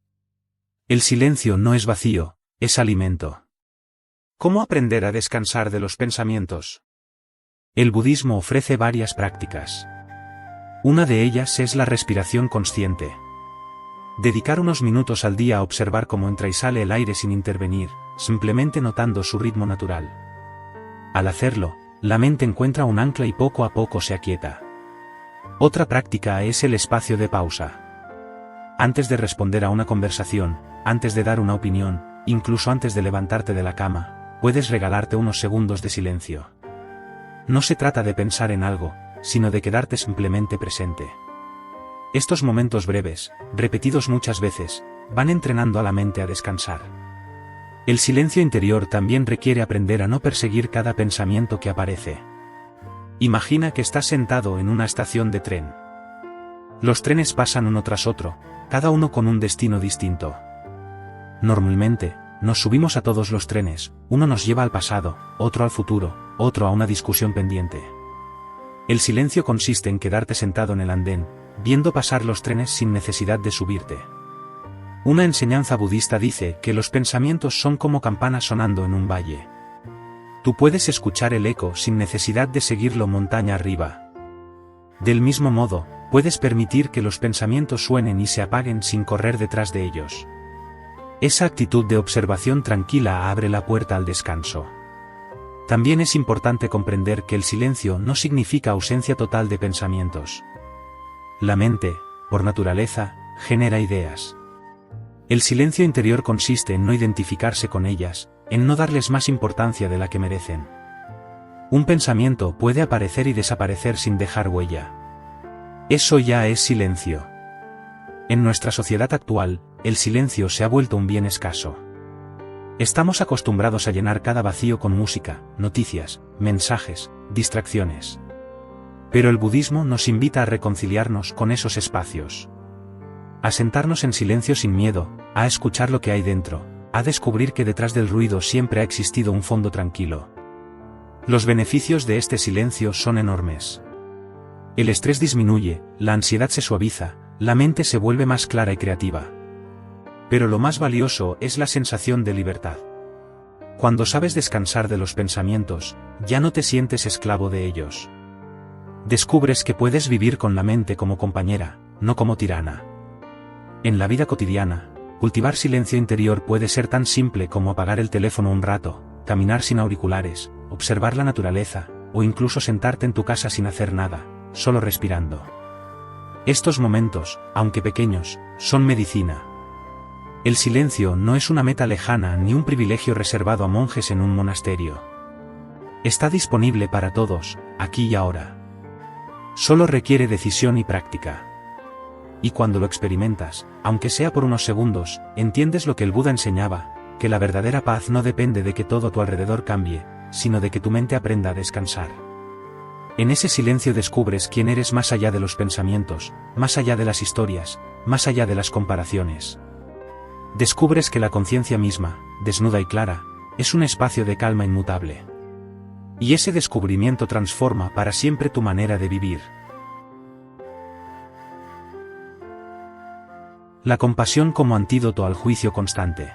[SPEAKER 1] El silencio no es vacío, es alimento. ¿Cómo aprender a descansar de los pensamientos? El budismo ofrece varias prácticas. Una de ellas es la respiración consciente. Dedicar unos minutos al día a observar cómo entra y sale el aire sin intervenir, simplemente notando su ritmo natural. Al hacerlo, la mente encuentra un ancla y poco a poco se aquieta. Otra práctica es el espacio de pausa. Antes de responder a una conversación, antes de dar una opinión, incluso antes de levantarte de la cama, puedes regalarte unos segundos de silencio. No se trata de pensar en algo, sino de quedarte simplemente presente. Estos momentos breves, repetidos muchas veces, van entrenando a la mente a descansar. El silencio interior también requiere aprender a no perseguir cada pensamiento que aparece. Imagina que estás sentado en una estación de tren. Los trenes pasan uno tras otro, cada uno con un destino distinto. Normalmente, nos subimos a todos los trenes, uno nos lleva al pasado, otro al futuro, otro a una discusión pendiente. El silencio consiste en quedarte sentado en el andén, viendo pasar los trenes sin necesidad de subirte. Una enseñanza budista dice que los pensamientos son como campanas sonando en un valle. Tú puedes escuchar el eco sin necesidad de seguirlo montaña arriba. Del mismo modo, puedes permitir que los pensamientos suenen y se apaguen sin correr detrás de ellos. Esa actitud de observación tranquila abre la puerta al descanso. También es importante comprender que el silencio no significa ausencia total de pensamientos. La mente, por naturaleza, genera ideas. El silencio interior consiste en no identificarse con ellas, en no darles más importancia de la que merecen. Un pensamiento puede aparecer y desaparecer sin dejar huella. Eso ya es silencio. En nuestra sociedad actual, el silencio se ha vuelto un bien escaso. Estamos acostumbrados a llenar cada vacío con música, noticias, mensajes, distracciones. Pero el budismo nos invita a reconciliarnos con esos espacios. A sentarnos en silencio sin miedo, a escuchar lo que hay dentro, a descubrir que detrás del ruido siempre ha existido un fondo tranquilo. Los beneficios de este silencio son enormes. El estrés disminuye, la ansiedad se suaviza, la mente se vuelve más clara y creativa. Pero lo más valioso es la sensación de libertad. Cuando sabes descansar de los pensamientos, ya no te sientes esclavo de ellos. Descubres que puedes vivir con la mente como compañera, no como tirana. En la vida cotidiana, cultivar silencio interior puede ser tan simple como apagar el teléfono un rato, caminar sin auriculares, observar la naturaleza, o incluso sentarte en tu casa sin hacer nada, solo respirando. Estos momentos, aunque pequeños, son medicina. El silencio no es una meta lejana ni un privilegio reservado a monjes en un monasterio. Está disponible para todos, aquí y ahora. Solo requiere decisión y práctica. Y cuando lo experimentas, aunque sea por unos segundos, entiendes lo que el Buda enseñaba, que la verdadera paz no depende de que todo a tu alrededor cambie, sino de que tu mente aprenda a descansar. En ese silencio descubres quién eres más allá de los pensamientos, más allá de las historias, más allá de las comparaciones. Descubres que la conciencia misma, desnuda y clara, es un espacio de calma inmutable. Y ese descubrimiento transforma para siempre tu manera de vivir. La compasión como antídoto al juicio constante.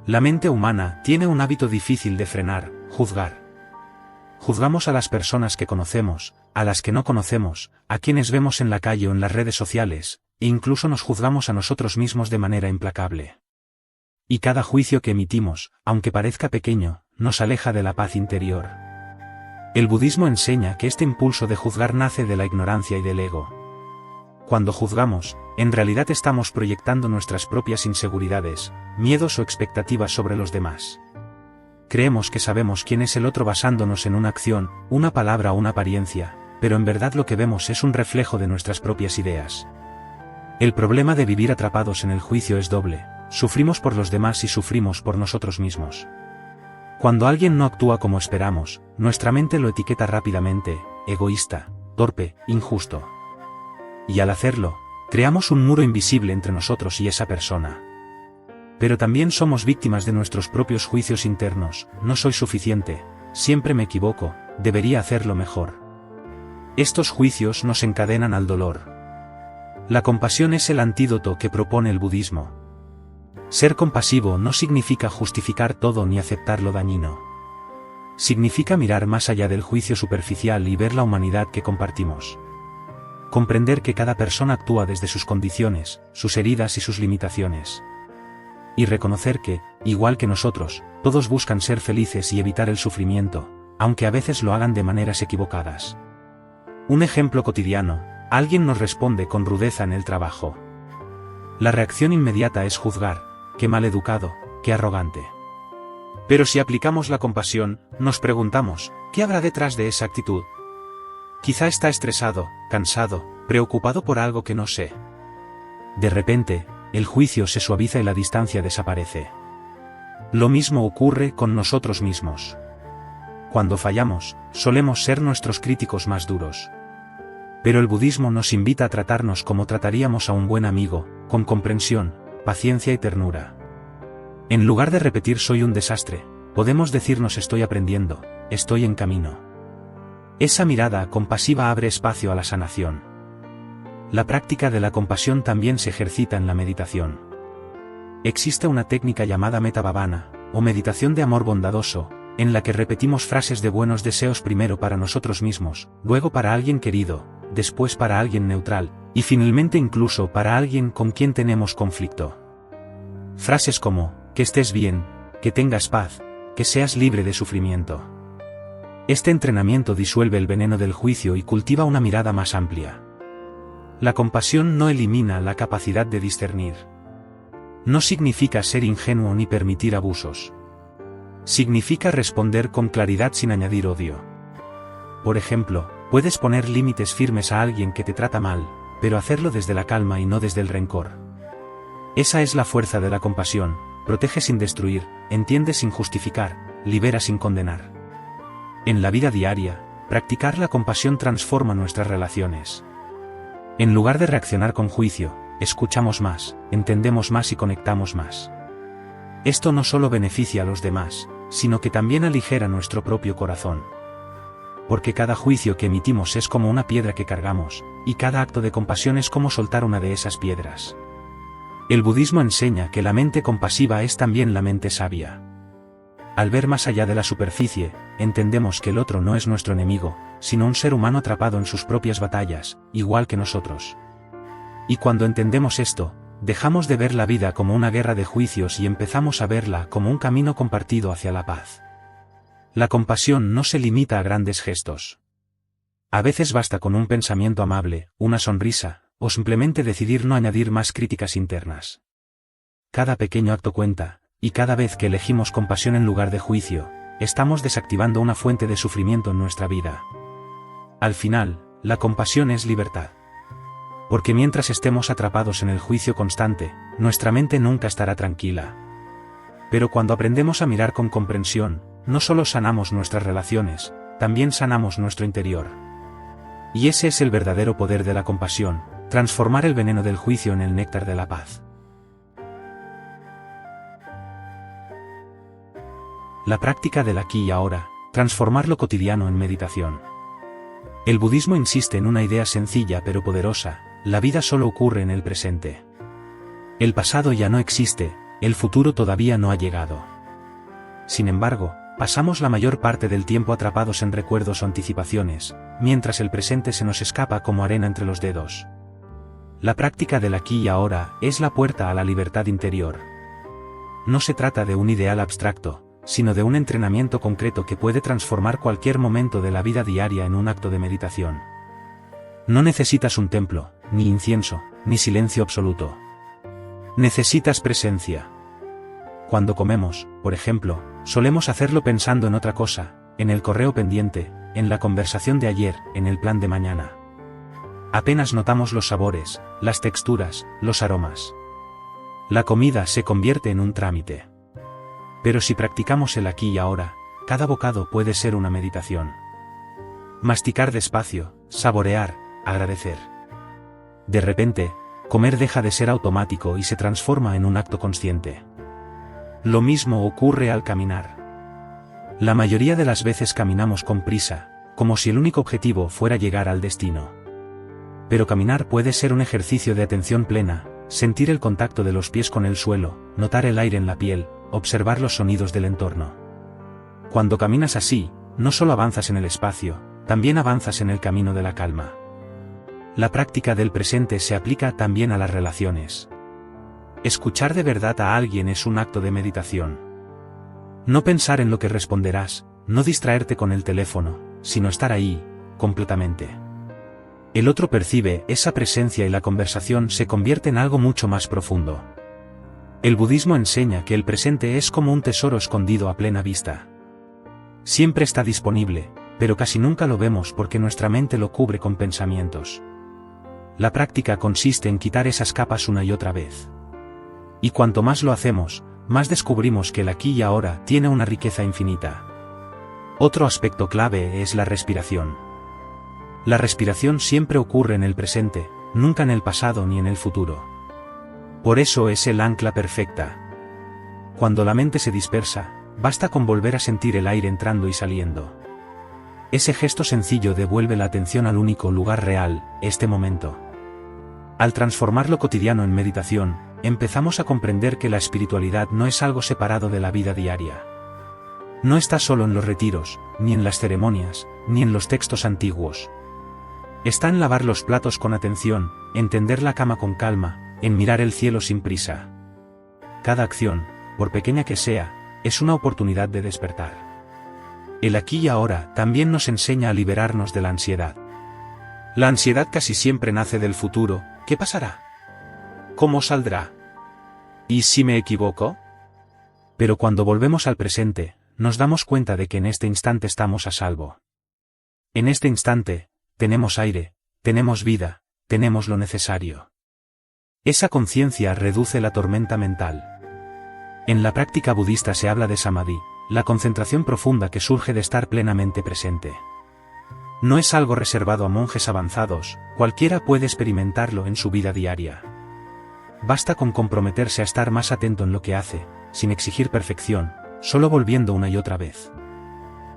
[SPEAKER 1] La mente humana tiene un hábito difícil de frenar: juzgar. Juzgamos a las personas que conocemos, a las que no conocemos, a quienes vemos en la calle o en las redes sociales, e incluso nos juzgamos a nosotros mismos de manera implacable. Y cada juicio que emitimos, aunque parezca pequeño, nos aleja de la paz interior. El budismo enseña que este impulso de juzgar nace de la ignorancia y del ego. Cuando juzgamos, en realidad estamos proyectando nuestras propias inseguridades, miedos o expectativas sobre los demás. Creemos que sabemos quién es el otro basándonos en una acción, una palabra o una apariencia, pero en verdad lo que vemos es un reflejo de nuestras propias ideas. El problema de vivir atrapados en el juicio es doble: sufrimos por los demás y sufrimos por nosotros mismos. Cuando alguien no actúa como esperamos, nuestra mente lo etiqueta rápidamente: egoísta, torpe, injusto. Y al hacerlo, creamos un muro invisible entre nosotros y esa persona. Pero también somos víctimas de nuestros propios juicios internos: no soy suficiente, siempre me equivoco, debería hacerlo mejor. Estos juicios nos encadenan al dolor. La compasión es el antídoto que propone el budismo. Ser compasivo no significa justificar todo ni aceptar lo dañino. Significa mirar más allá del juicio superficial y ver la humanidad que compartimos. Comprender que cada persona actúa desde sus condiciones, sus heridas y sus limitaciones. Y reconocer que, igual que nosotros, todos buscan ser felices y evitar el sufrimiento, aunque a veces lo hagan de maneras equivocadas. Un ejemplo cotidiano: alguien nos responde con rudeza en el trabajo. La reacción inmediata es juzgar: qué mal educado, qué arrogante. Pero si aplicamos la compasión, nos preguntamos, ¿qué habrá detrás de esa actitud? Quizá está estresado, cansado, preocupado por algo que no sé. De repente, el juicio se suaviza y la distancia desaparece. Lo mismo ocurre con nosotros mismos. Cuando fallamos, solemos ser nuestros críticos más duros. Pero el budismo nos invita a tratarnos como trataríamos a un buen amigo, con comprensión, paciencia y ternura. En lugar de repetir soy un desastre, podemos decirnos estoy aprendiendo, estoy en camino. Esa mirada compasiva abre espacio a la sanación. La práctica de la compasión también se ejercita en la meditación. Existe una técnica llamada Metta Bhavana, o meditación de amor bondadoso, en la que repetimos frases de buenos deseos primero para nosotros mismos, luego para alguien querido, después para alguien neutral, y finalmente incluso para alguien con quien tenemos conflicto. Frases como, que estés bien, que tengas paz, que seas libre de sufrimiento. Este entrenamiento disuelve el veneno del juicio y cultiva una mirada más amplia. La compasión no elimina la capacidad de discernir. No significa ser ingenuo ni permitir abusos. Significa responder con claridad sin añadir odio. Por ejemplo, puedes poner límites firmes a alguien que te trata mal, pero hacerlo desde la calma y no desde el rencor. Esa es la fuerza de la compasión: protege sin destruir, entiende sin justificar, libera sin condenar. En la vida diaria, practicar la compasión transforma nuestras relaciones. En lugar de reaccionar con juicio, escuchamos más, entendemos más y conectamos más. Esto no solo beneficia a los demás, sino que también aligera nuestro propio corazón. Porque cada juicio que emitimos es como una piedra que cargamos, y cada acto de compasión es como soltar una de esas piedras. El budismo enseña que la mente compasiva es también la mente sabia. Al ver más allá de la superficie, entendemos que el otro no es nuestro enemigo, sino un ser humano atrapado en sus propias batallas, igual que nosotros. Y cuando entendemos esto, dejamos de ver la vida como una guerra de juicios y empezamos a verla como un camino compartido hacia la paz. La compasión no se limita a grandes gestos. A veces basta con un pensamiento amable, una sonrisa, o simplemente decidir no añadir más críticas internas. Cada pequeño acto cuenta, y cada vez que elegimos compasión en lugar de juicio, estamos desactivando una fuente de sufrimiento en nuestra vida. Al final, la compasión es libertad. Porque mientras estemos atrapados en el juicio constante, nuestra mente nunca estará tranquila. Pero cuando aprendemos a mirar con comprensión, no solo sanamos nuestras relaciones, también sanamos nuestro interior. Y ese es el verdadero poder de la compasión: transformar el veneno del juicio en el néctar de la paz. La práctica del aquí y ahora, transformar lo cotidiano en meditación. El budismo insiste en una idea sencilla pero poderosa: la vida solo ocurre en el presente. El pasado ya no existe, el futuro todavía no ha llegado. Sin embargo, pasamos la mayor parte del tiempo atrapados en recuerdos o anticipaciones, mientras el presente se nos escapa como arena entre los dedos. La práctica del aquí y ahora es la puerta a la libertad interior. No se trata de un ideal abstracto, sino de un entrenamiento concreto que puede transformar cualquier momento de la vida diaria en un acto de meditación. No necesitas un templo, ni incienso, ni silencio absoluto. Necesitas presencia. Cuando comemos, por ejemplo, solemos hacerlo pensando en otra cosa, en el correo pendiente, en la conversación de ayer, en el plan de mañana. Apenas notamos los sabores, las texturas, los aromas. La comida se convierte en un trámite. Pero si practicamos el aquí y ahora, cada bocado puede ser una meditación. Masticar despacio, saborear, agradecer. De repente, comer deja de ser automático y se transforma en un acto consciente. Lo mismo ocurre al caminar. La mayoría de las veces caminamos con prisa, como si el único objetivo fuera llegar al destino. Pero caminar puede ser un ejercicio de atención plena: sentir el contacto de los pies con el suelo, notar el aire en la piel, observar los sonidos del entorno. Cuando caminas así, no solo avanzas en el espacio, también avanzas en el camino de la calma. La práctica del presente se aplica también a las relaciones. Escuchar de verdad a alguien es un acto de meditación. No pensar en lo que responderás, no distraerte con el teléfono, sino estar ahí, completamente. El otro percibe esa presencia y la conversación se convierte en algo mucho más profundo. El budismo enseña que el presente es como un tesoro escondido a plena vista. Siempre está disponible, pero casi nunca lo vemos porque nuestra mente lo cubre con pensamientos. La práctica consiste en quitar esas capas una y otra vez. Y cuanto más lo hacemos, más descubrimos que el aquí y ahora tiene una riqueza infinita. Otro aspecto clave es la respiración. La respiración siempre ocurre en el presente, nunca en el pasado ni en el futuro. Por eso es el ancla perfecta. Cuando la mente se dispersa, basta con volver a sentir el aire entrando y saliendo. Ese gesto sencillo devuelve la atención al único lugar real, este momento. Al transformar lo cotidiano en meditación, empezamos a comprender que la espiritualidad no es algo separado de la vida diaria. No está solo en los retiros, ni en las ceremonias, ni en los textos antiguos. Está en lavar los platos con atención, en tender la cama con calma, en mirar el cielo sin prisa. Cada acción, por pequeña que sea, es una oportunidad de despertar. El aquí y ahora también nos enseña a liberarnos de la ansiedad. La ansiedad casi siempre nace del futuro. ¿Qué pasará? ¿Cómo saldrá? ¿Y si me equivoco? Pero cuando volvemos al presente, nos damos cuenta de que en este instante estamos a salvo. En este instante, tenemos aire, tenemos vida, tenemos lo necesario. Esa conciencia reduce la tormenta mental. En la práctica budista se habla de samadhi, la concentración profunda que surge de estar plenamente presente. No es algo reservado a monjes avanzados, cualquiera puede experimentarlo en su vida diaria. Basta con comprometerse a estar más atento en lo que hace, sin exigir perfección, solo volviendo una y otra vez.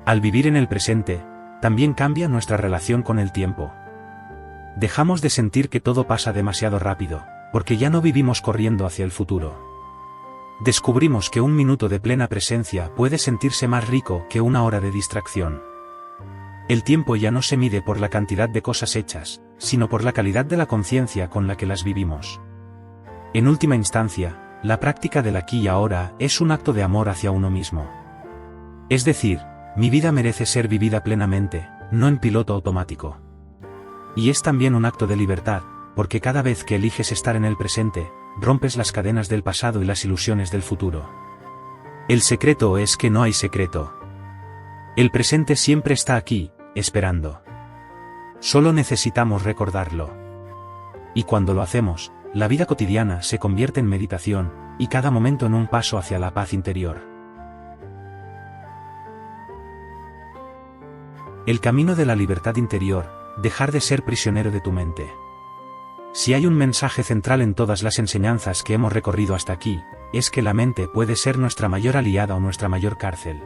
[SPEAKER 1] Al vivir en el presente, también cambia nuestra relación con el tiempo. Dejamos de sentir que todo pasa demasiado rápido, porque ya no vivimos corriendo hacia el futuro. Descubrimos que un minuto de plena presencia puede sentirse más rico que una hora de distracción. El tiempo ya no se mide por la cantidad de cosas hechas, sino por la calidad de la conciencia con la que las vivimos. En última instancia, la práctica del aquí y ahora es un acto de amor hacia uno mismo. Es decir, mi vida merece ser vivida plenamente, no en piloto automático. Y es también un acto de libertad, porque cada vez que eliges estar en el presente, rompes las cadenas del pasado y las ilusiones del futuro. El secreto es que no hay secreto. El presente siempre está aquí, esperando. Solo necesitamos recordarlo. Y cuando lo hacemos, la vida cotidiana se convierte en meditación, y cada momento en un paso hacia la paz interior. El camino de la libertad interior, dejar de ser prisionero de tu mente. Si hay un mensaje central en todas las enseñanzas que hemos recorrido hasta aquí, es que la mente puede ser nuestra mayor aliada o nuestra mayor cárcel.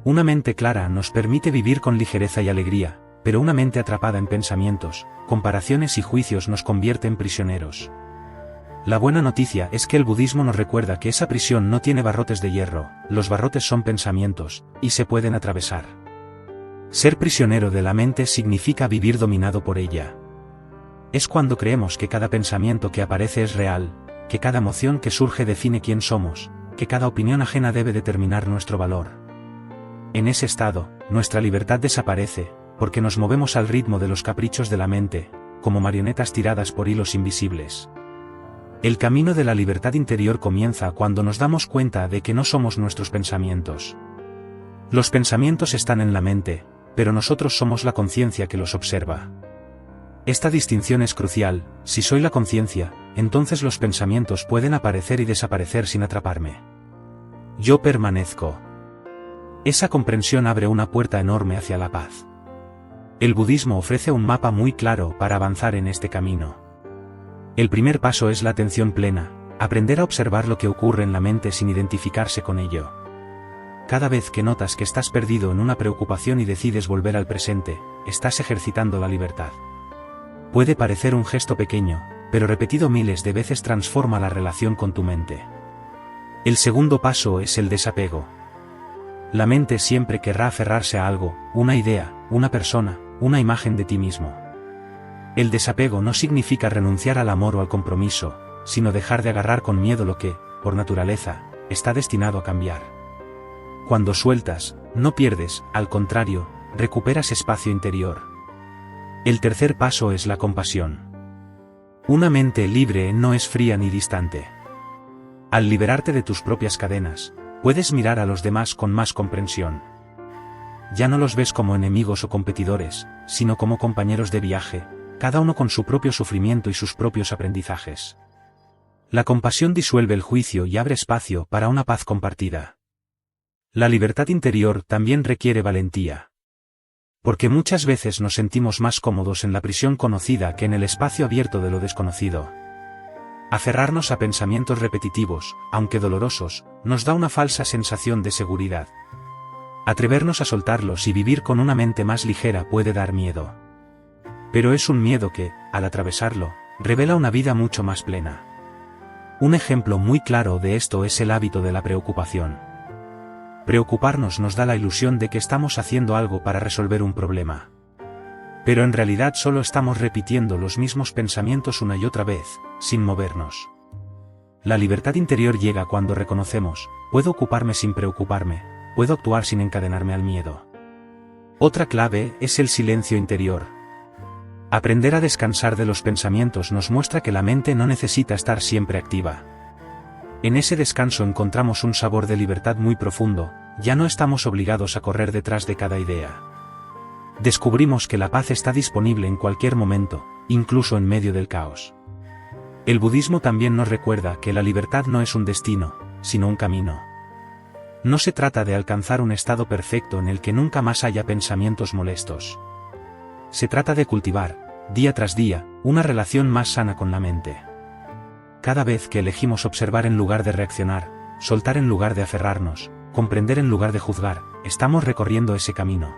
[SPEAKER 1] Una mente clara nos permite vivir con ligereza y alegría, pero una mente atrapada en pensamientos, comparaciones y juicios nos convierte en prisioneros. La buena noticia es que el budismo nos recuerda que esa prisión no tiene barrotes de hierro, los barrotes son pensamientos, y se pueden atravesar. Ser prisionero de la mente significa vivir dominado por ella. Es cuando creemos que cada pensamiento que aparece es real, que cada emoción que surge define quién somos, que cada opinión ajena debe determinar nuestro valor. En ese estado, nuestra libertad desaparece, porque nos movemos al ritmo de los caprichos de la mente, como marionetas tiradas por hilos invisibles. El camino de la libertad interior comienza cuando nos damos cuenta de que no somos nuestros pensamientos. Los pensamientos están en la mente, pero nosotros somos la conciencia que los observa. Esta distinción es crucial. Si soy la conciencia, entonces los pensamientos pueden aparecer y desaparecer sin atraparme. Yo permanezco. Esa comprensión abre una puerta enorme hacia la paz. El budismo ofrece un mapa muy claro para avanzar en este camino. El primer paso es la atención plena, aprender a observar lo que ocurre en la mente sin identificarse con ello. Cada vez que notas que estás perdido en una preocupación y decides volver al presente, estás ejercitando la libertad. Puede parecer un gesto pequeño, pero repetido miles de veces transforma la relación con tu mente. El segundo paso es el desapego. La mente siempre querrá aferrarse a algo, una idea, una persona, una imagen de ti mismo. El desapego no significa renunciar al amor o al compromiso, sino dejar de agarrar con miedo lo que, por naturaleza, está destinado a cambiar. Cuando sueltas, no pierdes, al contrario, recuperas espacio interior. El tercer paso es la compasión. Una mente libre no es fría ni distante. Al liberarte de tus propias cadenas, puedes mirar a los demás con más comprensión. Ya no los ves como enemigos o competidores, sino como compañeros de viaje, cada uno con su propio sufrimiento y sus propios aprendizajes. La compasión disuelve el juicio y abre espacio para una paz compartida. La libertad interior también requiere valentía. Porque muchas veces nos sentimos más cómodos en la prisión conocida que en el espacio abierto de lo desconocido. Aferrarnos a pensamientos repetitivos, aunque dolorosos, nos da una falsa sensación de seguridad. Atrevernos a soltarlos y vivir con una mente más ligera puede dar miedo. Pero es un miedo que, al atravesarlo, revela una vida mucho más plena. Un ejemplo muy claro de esto es el hábito de la preocupación. Preocuparnos nos da la ilusión de que estamos haciendo algo para resolver un problema. Pero en realidad solo estamos repitiendo los mismos pensamientos una y otra vez, sin movernos. La libertad interior llega cuando reconocemos, puedo ocuparme sin preocuparme, puedo actuar sin encadenarme al miedo. Otra clave es el silencio interior. Aprender a descansar de los pensamientos nos muestra que la mente no necesita estar siempre activa. En ese descanso encontramos un sabor de libertad muy profundo, ya no estamos obligados a correr detrás de cada idea. Descubrimos que la paz está disponible en cualquier momento, incluso en medio del caos. El budismo también nos recuerda que la libertad no es un destino, sino un camino. No se trata de alcanzar un estado perfecto en el que nunca más haya pensamientos molestos. Se trata de cultivar, día tras día, una relación más sana con la mente. Cada vez que elegimos observar en lugar de reaccionar, soltar en lugar de aferrarnos, comprender en lugar de juzgar, estamos recorriendo ese camino.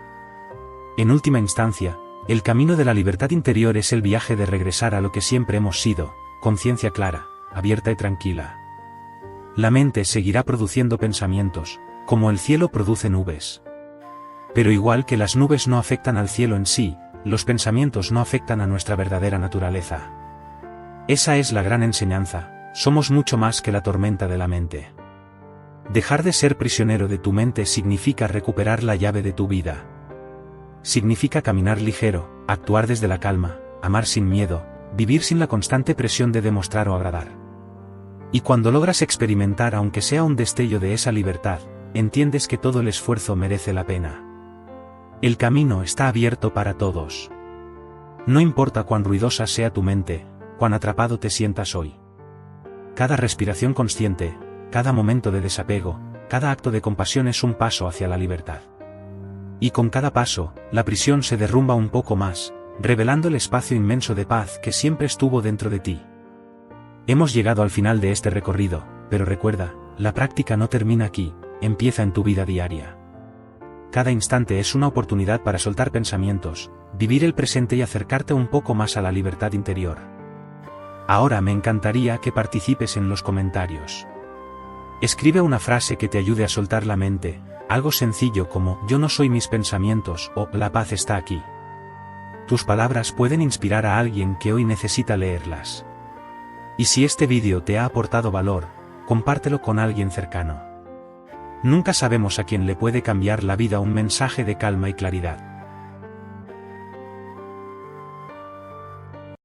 [SPEAKER 1] En última instancia, el camino de la libertad interior es el viaje de regresar a lo que siempre hemos sido, conciencia clara, abierta y tranquila. La mente seguirá produciendo pensamientos, como el cielo produce nubes. Pero igual que las nubes no afectan al cielo en sí, los pensamientos no afectan a nuestra verdadera naturaleza. Esa es la gran enseñanza, somos mucho más que la tormenta de la mente. Dejar de ser prisionero de tu mente significa recuperar la llave de tu vida. Significa caminar ligero, actuar desde la calma, amar sin miedo, vivir sin la constante presión de demostrar o agradar. Y cuando logras experimentar aunque sea un destello de esa libertad, entiendes que todo el esfuerzo merece la pena. El camino está abierto para todos. No importa cuán ruidosa sea tu mente, cuán atrapado te sientas hoy. Cada respiración consciente, cada momento de desapego, cada acto de compasión es un paso hacia la libertad. Y con cada paso, la prisión se derrumba un poco más, revelando el espacio inmenso de paz que siempre estuvo dentro de ti. Hemos llegado al final de este recorrido, pero recuerda, la práctica no termina aquí, empieza en tu vida diaria. Cada instante es una oportunidad para soltar pensamientos, vivir el presente y acercarte un poco más a la libertad interior. Ahora me encantaría que participes en los comentarios. Escribe una frase que te ayude a soltar la mente, algo sencillo como "yo no soy mis pensamientos" o "la paz está aquí". Tus palabras pueden inspirar a alguien que hoy necesita leerlas. Y si este vídeo te ha aportado valor, compártelo con alguien cercano. Nunca sabemos a quién le puede cambiar la vida un mensaje de calma y claridad.